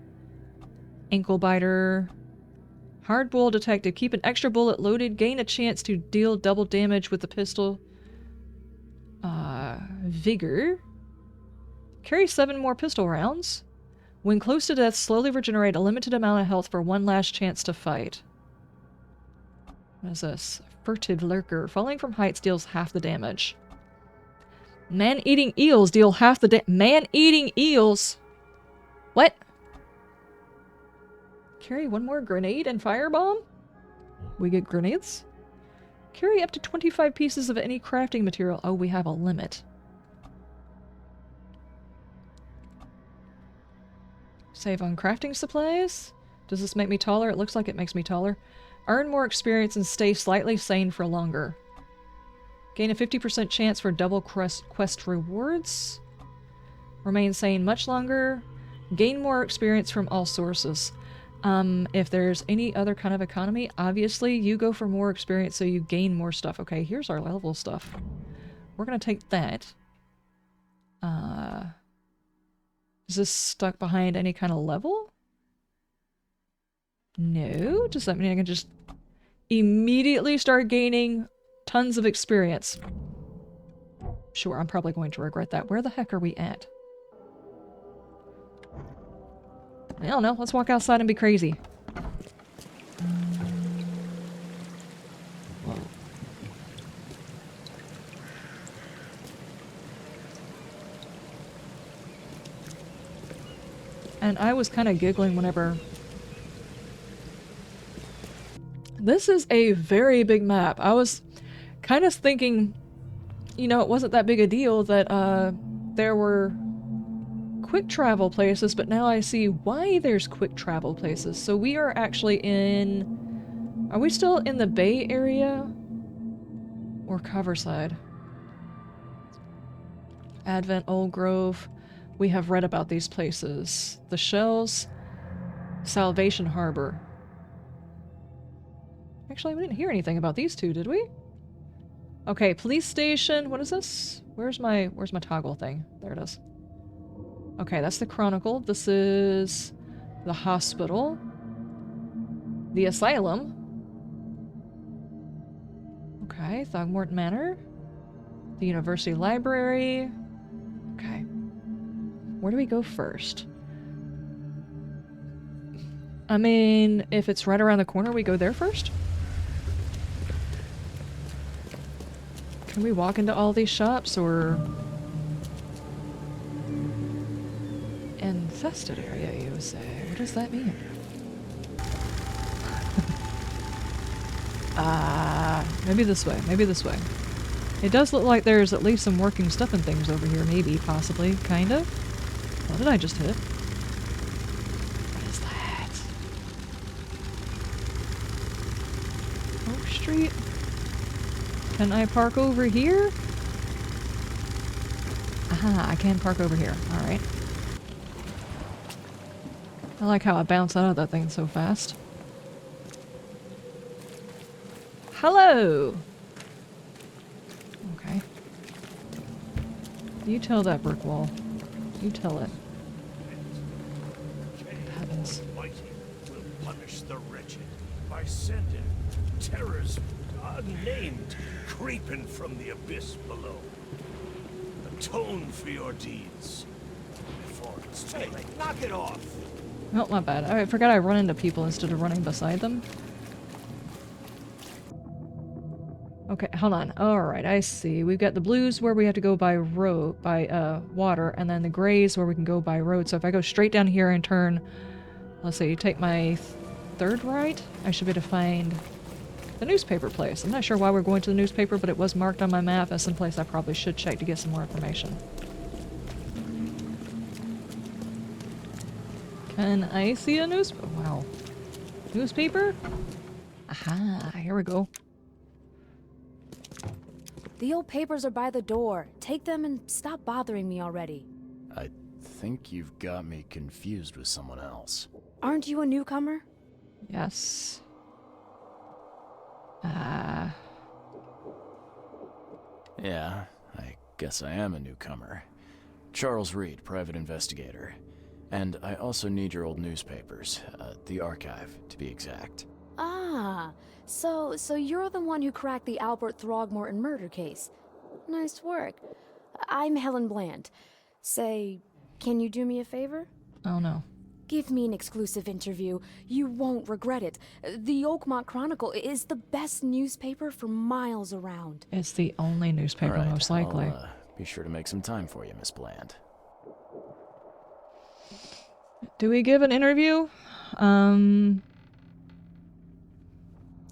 Ankle biter. Hardball detective. Keep an extra bullet loaded. Gain a chance to deal double damage with the pistol. Vigor. Carry 7 more pistol rounds. When close to death, slowly regenerate a limited amount of health for one last chance to fight. What is this? Furtive lurker. Falling from heights deals half the damage. Man-eating eels deal half the man-eating eels? What? Carry 1 more grenade and firebomb? We get grenades? Carry up to 25 pieces of any crafting material. Oh, we have a limit. Save on crafting supplies. Does this make me taller? It looks like it makes me taller. Earn more experience and stay slightly sane for longer. Gain a 50% chance for double quest rewards. Remain sane much longer. Gain more experience from all sources. If there's any other kind of economy, obviously you go for more experience so you gain more stuff. Okay, here's our level stuff. We're gonna take that. Is this stuck behind any kind of level? No? Does that mean I can just immediately start gaining tons of experience? Sure, I'm probably going to regret that. Where the heck are we at? I don't know. Let's walk outside and be crazy. Whoa. And I was kind of giggling whenever... This is a very big map. I was kind of thinking, you know, it wasn't that big a deal that there were quick travel places, but now I see why there's quick travel places. So we are actually in... Are we still in the Bay Area? Or Coverside? Advent, Old Grove. We have read about these places. The Shells, Salvation Harbor. Actually, we didn't hear anything about these two, did we? Okay, police station. What is this? Where's my toggle thing? There it is. Okay, that's the Chronicle. This is the hospital. The asylum. Okay, Throgmorton Manor. The University Library. Okay. Where do we go first? I mean, if it's right around the corner, we go there first? Can we walk into all these shops, or... Infested area, you say? What does that mean? Maybe this way. Maybe this way. It does look like there's at least some working stuff and things over here. Maybe, possibly, kind of. What did I just hit? What is that? Oak Street? Can I park over here? Aha, I can park over here. Alright. I like how I bounce out of that thing so fast. Hello! Okay. You tell that brick wall. You tell it. Heavens. Almighty will punish the wretched by sending terrors unnamed creeping from the abyss below. Atone for your deeds before it's too late. Knock it off! Oh, my bad. I forgot I run into people instead of running beside them. Okay, hold on. Alright, I see. We've got the blues where we have to go by road, by water, and then the grays where we can go by road. So if I go straight down here and turn, let's see, take my third right, I should be able to find the newspaper place. I'm not sure why we're going to the newspaper, but it was marked on my map as some place I probably should check to get some more information. Can I see a wow. Newspaper? Aha, here we go. The old papers are by the door. Take them and stop bothering me already. I think you've got me confused with someone else. Aren't you a newcomer? Yes. Yeah, I guess I am a newcomer. Charles Reed, private investigator. And I also need your old newspapers, the archive, to be exact. Ah, so you're the one who cracked the Albert Throgmorton murder case. Nice work. I'm Helen Bland. Say, can you do me a favor? Oh no. Give me an exclusive interview. You won't regret it. The Oakmont Chronicle is the best newspaper for miles around. It's the only newspaper, All right, most likely. I'll, be sure to make some time for you, Miss Bland. Do we give an interview?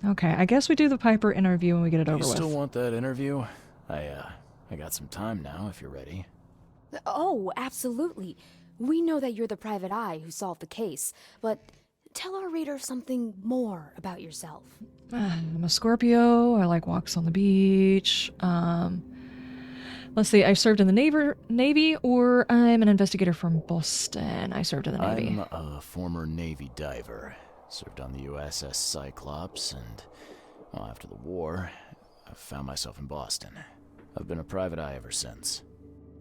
Okay, I guess we do the Piper interview when we get it over with. You still want that interview? I got some time now, if you're ready. Oh, absolutely. We know that you're the private eye who solved the case, but tell our reader something more about yourself. I'm a Scorpio. I like walks on the beach. Let's see, I served in the Navy, or I'm an investigator from Boston. I served in the Navy. I'm a former Navy diver. Served on the USS Cyclops, and well, after the war, I found myself in Boston. I've been a private eye ever since.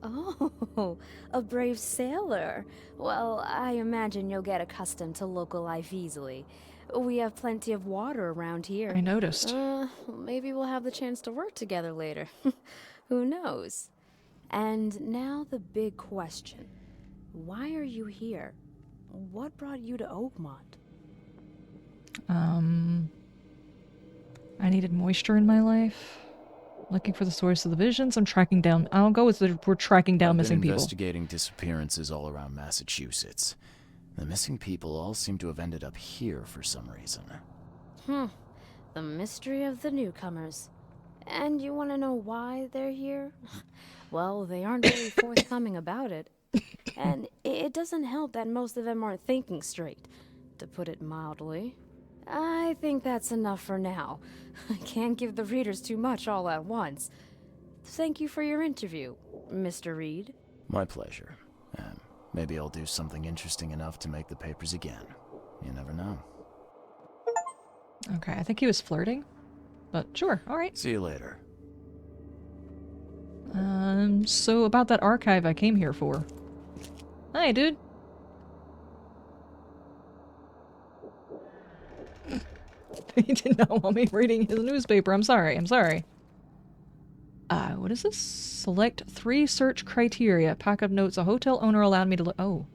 Oh, a brave sailor. Well, I imagine you'll get accustomed to local life easily. We have plenty of water around here. I noticed. Maybe we'll have the chance to work together later. Who knows? And now the big question. Why are you here? What brought you to Oakmont? I needed moisture in my life. Looking for the source of the visions. I'm tracking down. I'll go with we're tracking down missing people. Investigating disappearances all around Massachusetts. The missing people all seem to have ended up here for some reason. The mystery of the newcomers. And you want to know why they're here? Well, they aren't very forthcoming about it. And it doesn't help that most of them aren't thinking straight, to put it mildly. I think that's enough for now. I can't give the readers too much all at once. Thank you for your interview, Mr. Reed. My pleasure. Maybe I'll do something interesting enough to make the papers again. You never know. Okay, I think he was flirting. But sure, alright. See you later. So about that archive I came here for. Hi, dude. He did not want me reading his newspaper. I'm sorry. What is this? Select 3 search criteria. Pack of notes. A hotel owner allowed me to look. Oh.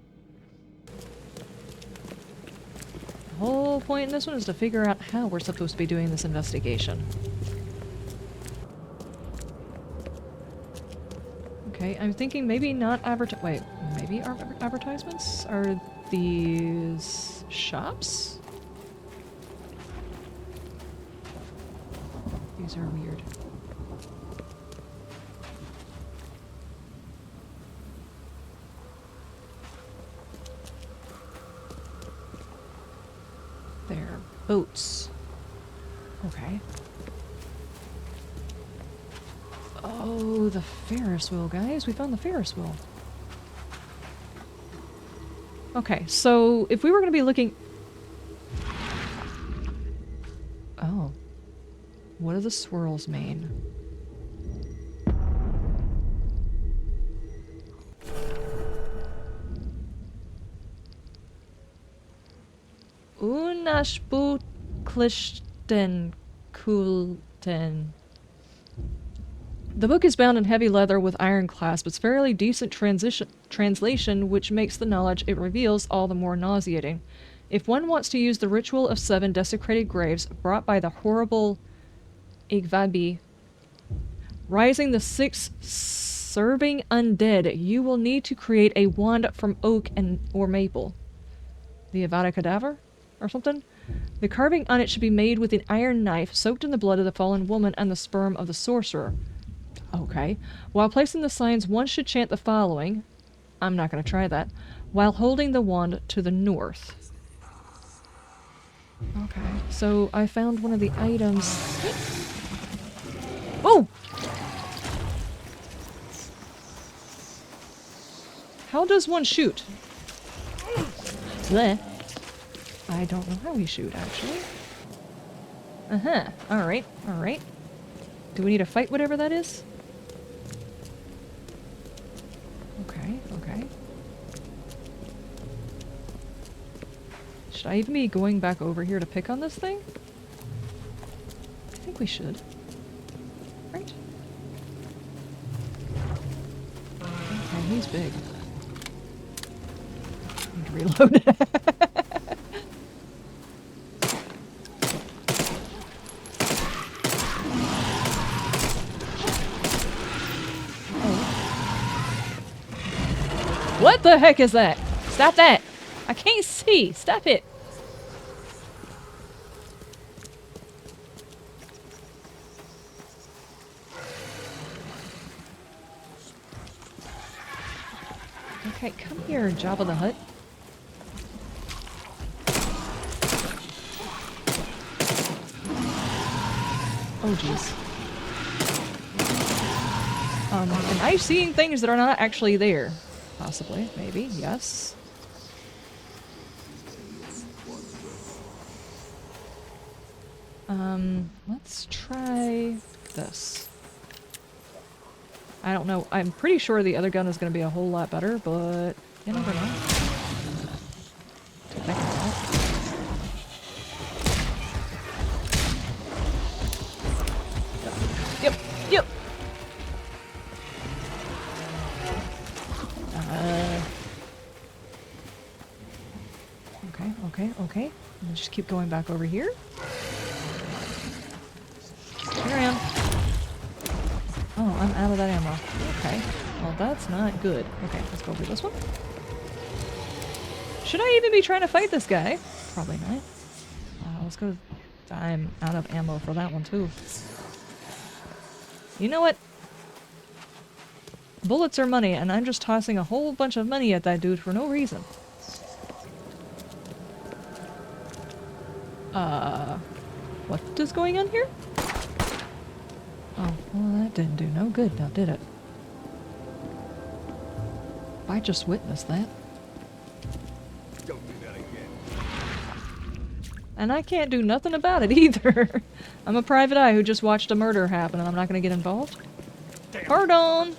The whole point in this one is to figure out how we're supposed to be doing this investigation. Okay, I'm thinking maybe not wait, maybe advertisements? Are these shops? These are weird. They're boats. Okay. Oh, the Ferris wheel, guys. We found the Ferris wheel. Okay, so if we were going to be looking... Oh. What do the swirls mean? Unashbuklisten Kulten. The book is bound in heavy leather with iron clasp. It's fairly decent translation, which makes the knowledge it reveals all the more nauseating. If one wants to use the ritual of 7 desecrated graves brought by the horrible Igvabi Rising the 6 serving undead. You will need to create a wand from oak or maple. The Avada Cadaver? Or something? The carving on it should be made with an iron knife soaked in the blood of the fallen woman and the sperm of the sorcerer. Okay. While placing the signs, one should chant the following. I'm not going to try that. While holding the wand to the north. Okay. So I found one of the items. Oh! How does one shoot? Bleh. I don't know how we shoot, actually. Uh-huh. Alright, alright. Do we need to fight whatever that is? Okay, okay. Should I even be going back over here to pick on this thing? I think we should. Right? Okay, he's big. Need to reload. What the heck is that? Stop that! I can't see! Stop it! Okay, come here, Jabba the Hutt. Oh jeez. Am I seeing things that are not actually there? Possibly, maybe, yes. Let's try this. I don't know. I'm pretty sure the other gun is going to be a whole lot better, but you never know. Take that out. Yep, yep. Okay. I'll just keep going back over here. Here I am. Oh, I'm out of that ammo. Okay. Well, that's not good. Okay, let's go for this one. Should I even be trying to fight this guy? Probably not. Let's go. I'm out of ammo for that one, too. You know what? Bullets are money, and I'm just tossing a whole bunch of money at that dude for no reason. What is going on here? Oh, well that didn't do no good now, did it? I just witnessed that. Don't do that again. And I can't do nothing about it either. I'm a private eye who just watched a murder happen and I'm not gonna get involved. Pardon!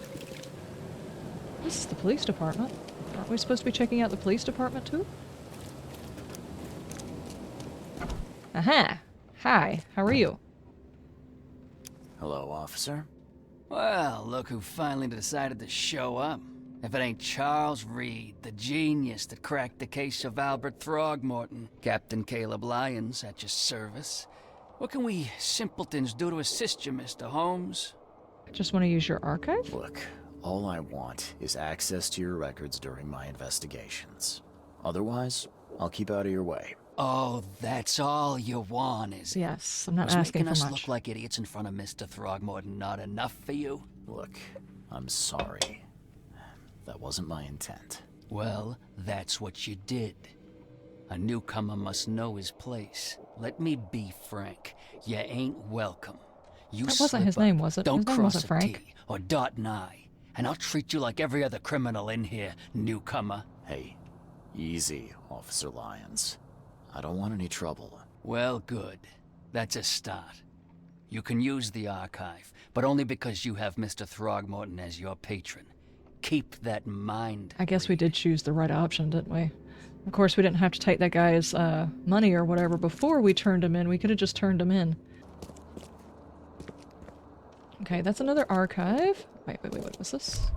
This is the police department. Aren't we supposed to be checking out the police department too? Aha! Hi, how are you? Hello, officer. Well, look who finally decided to show up. If it ain't Charles Reed, the genius that cracked the case of Albert Throgmorton. Captain Caleb Lyons at your service. What can we simpletons do to assist you, Mr. Holmes? I just want to use your archive? Look, all I want is access to your records during my investigations. Otherwise, I'll keep out of your way. Oh, that's all you want, is it? Yes, I'm not Was asking making for us much. look like idiots in front of Mr. Throgmorton not enough for you? Look, I'm sorry. That wasn't my intent. Well, that's what you did. A newcomer must know his place. Let me be frank. You ain't welcome. You That wasn't slip his up, name, was it? Don't His name cross wasn't a Frank. T or dot an I, and I'll treat you like every other criminal in here, newcomer. Hey, easy, Officer Lyons. I don't want any trouble. Well, good. That's a start. You can use the archive, but only because you have Mr. Throgmorton as your patron. Keep that in mind. I guess we did choose the right option, didn't we? Of course, we didn't have to take that guy's money or whatever before we turned him in. We could have just turned him in. Okay, that's another archive. Wait, what was this?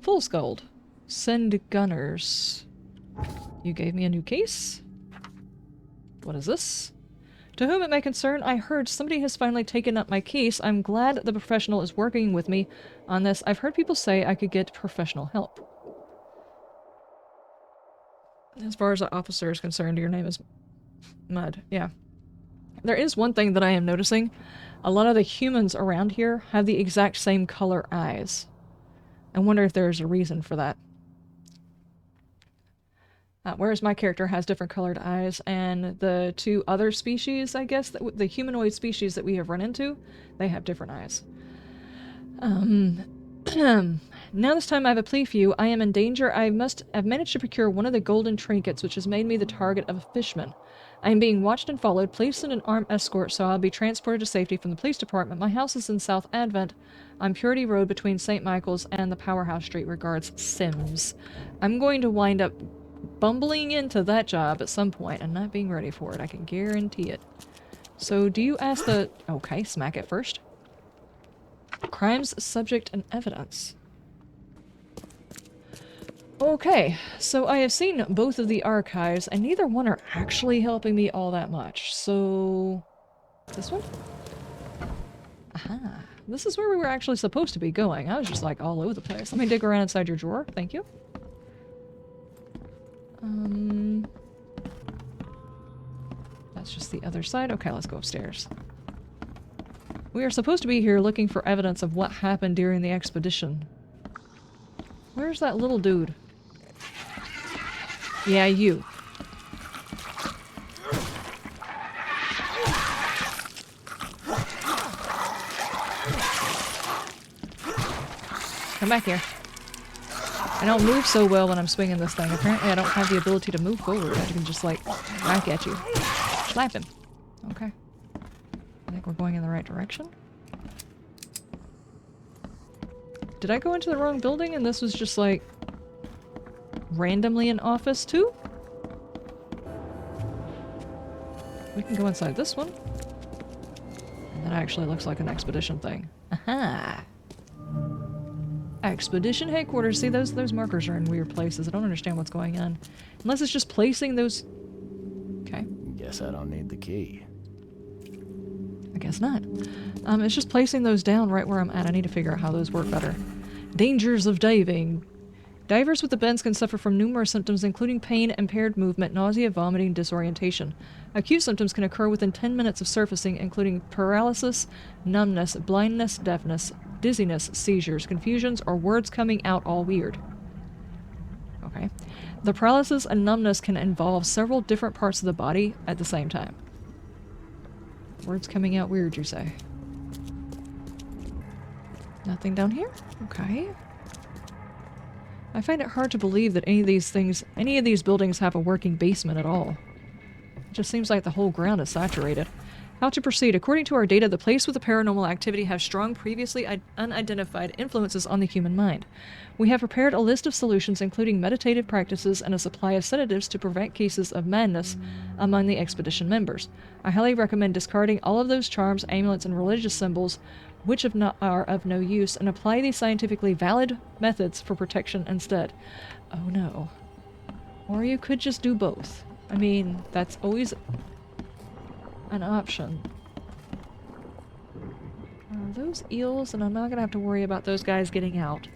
Fool's Gold. Send gunners. You gave me a new case? What is this? To whom it may concern, I heard somebody has finally taken up my case. I'm glad the professional is working with me on this. I've heard people say I could get professional help. As far as the officer is concerned, your name is Mud. Yeah. There is one thing that I am noticing. A lot of the humans around here have the exact same color eyes. I wonder if there's a reason for that. Whereas my character has different colored eyes, and the two other species, I guess, the humanoid species that we have run into, they have different eyes. Now this time I have a plea for you. I am in danger. I've managed to procure one of the golden trinkets, which has made me the target of a fishman. I am being watched and followed. Please send an armed escort so I'll be transported to safety from the police department. My house is in South Advent on Purity Road between St. Michael's and the Powerhouse Street. Regards, Sims. I'm going to wind up bumbling into that job at some point and not being ready for it. I can guarantee it. So do you ask the... Okay, smack it first. Crimes, subject, and evidence. Okay, so I have seen both of the archives, and neither one are actually helping me all that much. So... this one? Aha. This is where we were actually supposed to be going. I was just like all over the place. Let me dig around inside your drawer. Thank you. That's just the other side. Okay, let's go upstairs. We are supposed to be here looking for evidence of what happened during the expedition. Where's that little dude? Yeah, you. Come back here. I don't move so well when I'm swinging this thing. Apparently I don't have the ability to move forward. I can just like whack at you. Slap him. Okay. I think we're going in the right direction. Did I go into the wrong building and this was just like randomly an office too? We can go inside this one. And that actually looks like an expedition thing. Aha! Expedition headquarters. See, those markers are in weird places. I don't understand what's going on. Unless it's just placing those... Okay. Guess I don't need the key. I guess not. It's just placing those down right where I'm at. I need to figure out how those work better. Dangers of diving. Divers with the bends can suffer from numerous symptoms including pain, impaired movement, nausea, vomiting, disorientation. Acute symptoms can occur within 10 minutes of surfacing, including paralysis, numbness, blindness, deafness, dizziness, seizures, confusions, or words coming out all weird. Okay. The paralysis and numbness can involve several different parts of the body at the same time. Words coming out weird, you say? Nothing down here? Okay. I find it hard to believe that any of these buildings have a working basement at all. It just seems like the whole ground is saturated. How to proceed? According to our data, the place with the paranormal activity has strong, previously unidentified influences on the human mind. We have prepared a list of solutions including meditative practices and a supply of sedatives to prevent cases of madness among the expedition members. I highly recommend discarding all of those charms, amulets, and religious symbols which are of no use, and apply these scientifically valid methods for protection instead. Oh no. Or you could just do both. I mean, that's always an option. Are those eels? And I'm not gonna have to worry about those guys getting out.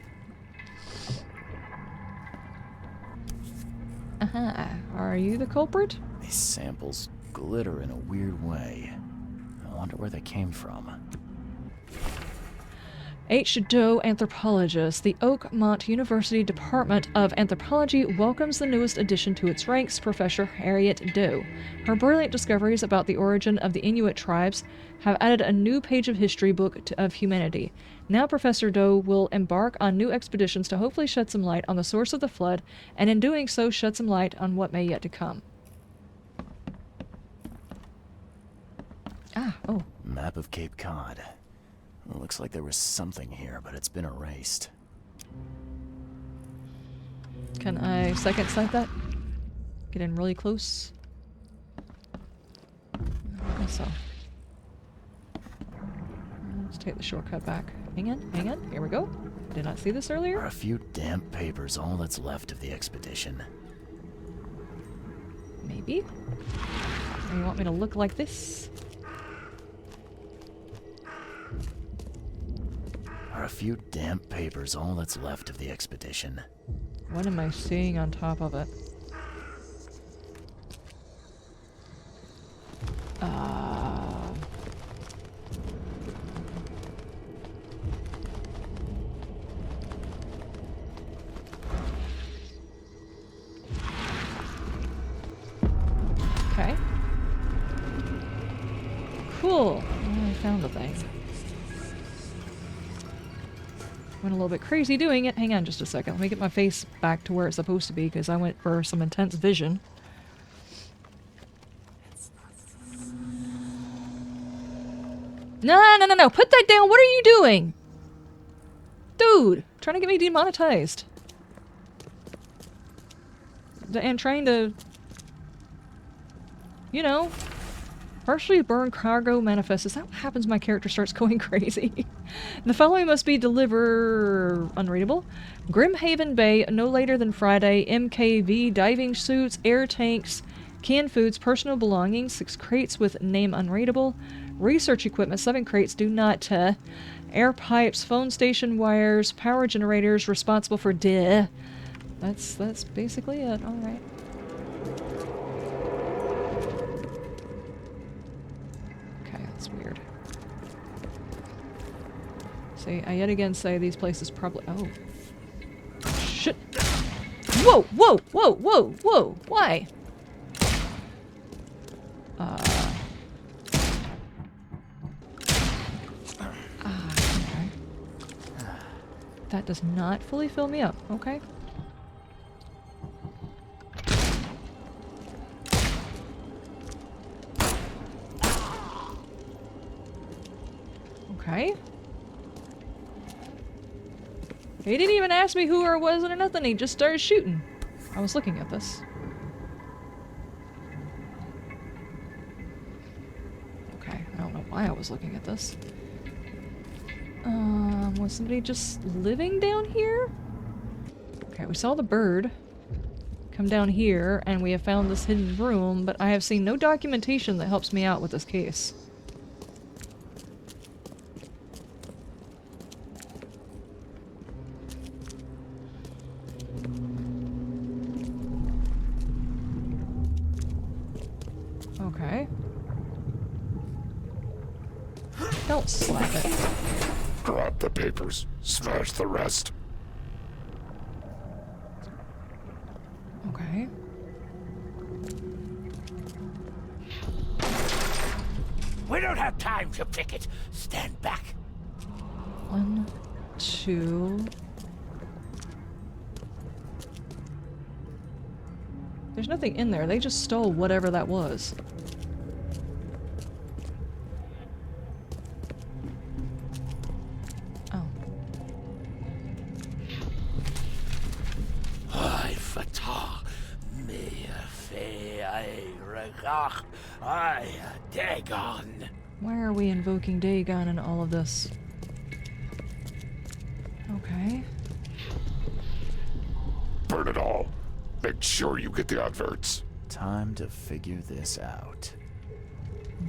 Aha. Are you the culprit? These samples glitter in a weird way. I wonder where they came from. H. Doe, anthropologist. The Oakmont University Department of Anthropology welcomes the newest addition to its ranks, Professor Harriet Doe. Her brilliant discoveries about the origin of the Inuit tribes have added a new page of history book of humanity. Now Professor Doe will embark on new expeditions to hopefully shed some light on the source of the flood, and in doing so shed some light on what may yet to come. Ah, oh. Map of Cape Cod. Well, looks like there was something here, but it's been erased. Can I second sight that? Get in really close? I guess so. Let's take the shortcut back. Hang on. Here we go. Did not see this earlier? Are a few damp papers all that's left of the expedition? Maybe. Or you want me to look like this? Are a few damp papers all that's left of the expedition? What am I seeing on top of it? Okay. Cool. I found the thing. Went a little bit crazy doing it. Hang on just a second. Let me get my face back to where it's supposed to be because I went for some intense vision. No. Put that down. What are you doing? Dude, trying to get me demonetized. And trying to, you know, partially burn cargo manifest. Is that what happens when my character starts going crazy? The following must be unreadable. Grimhaven Bay, no later than Friday. MKV, diving suits, air tanks, canned foods, personal belongings, 6 crates with name unreadable. Research equipment, 7 crates, do not, air pipes, phone station wires, power generators, responsible for That's basically it, alright. Okay, that's weird. See, I yet again say these places probably— oh. Shit! Whoa! Why? Okay. That does not fully fill me up, okay? Okay. He didn't even ask me who I was or nothing, he just started shooting. I was looking at this. Okay, I don't know why I was looking at this. Was somebody just living down here? Okay, we saw the bird come down here, and we have found this hidden room, but I have seen no documentation that helps me out with this case. Okay. Don't slap it. Grab the papers. Smash the rest. Okay. We don't have time to pick it. Stand back. 1, 2. There's nothing in there. They just stole whatever that was. Oh. Dagon. Why are we invoking Dagon in all of this? Okay. Burn it all. Make sure you get the adverts. Time to figure this out.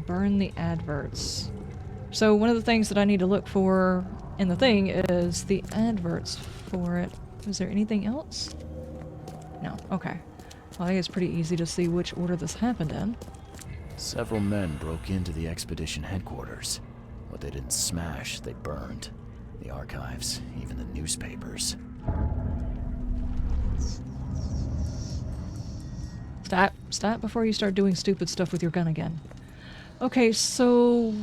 Burn the adverts. So one of the things that I need to look for in the thing is the adverts for it. Is there anything else? No. Okay. Well, I think it's pretty easy to see which order this happened in. Several men broke into the expedition headquarters. What they didn't smash, they burned. The archives, even the newspapers. Stop before you start doing stupid stuff with your gun again. Okay, so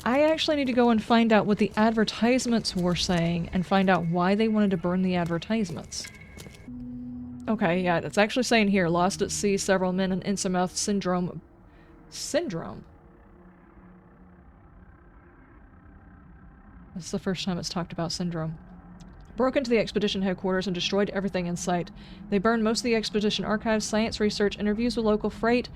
I actually need to go and find out what the advertisements were saying and find out why they wanted to burn the advertisements. Okay, yeah, it's actually saying here, lost at sea, several men in Innsmouth syndrome. Syndrome? This is the first time it's talked about syndrome. Broke into the expedition headquarters and destroyed everything in sight. They burned most of the expedition archives, science research, interviews with local freight,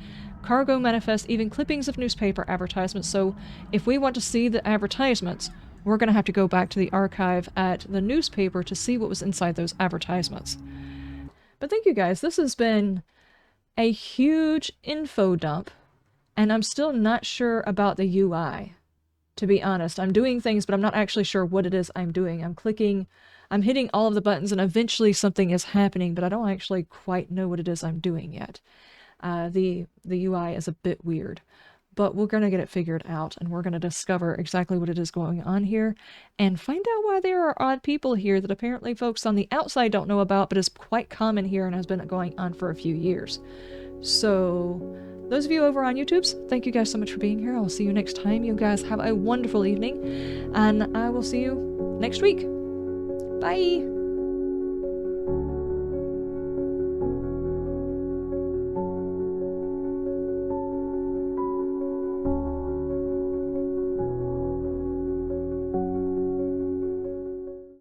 cargo manifest, even clippings of newspaper advertisements. So if we want to see the advertisements, we're going to have to go back to the archive at the newspaper to see what was inside those advertisements. But thank you guys. This has been a huge info dump, and I'm still not sure about the UI. to be honest. I'm doing things, but I'm not actually sure what it is I'm doing. I'm hitting all of the buttons, and eventually something is happening, but I don't actually quite know what it is I'm doing yet. The UI is a bit weird, but we're going to get it figured out, and we're going to discover exactly what it is going on here, and find out why there are odd people here that apparently folks on the outside don't know about, but is quite common here and has been going on for a few years. So, those of you over on YouTube's, thank you guys so much for being here. I'll see you next time. You guys have a wonderful evening, and I will see you next week. Bye!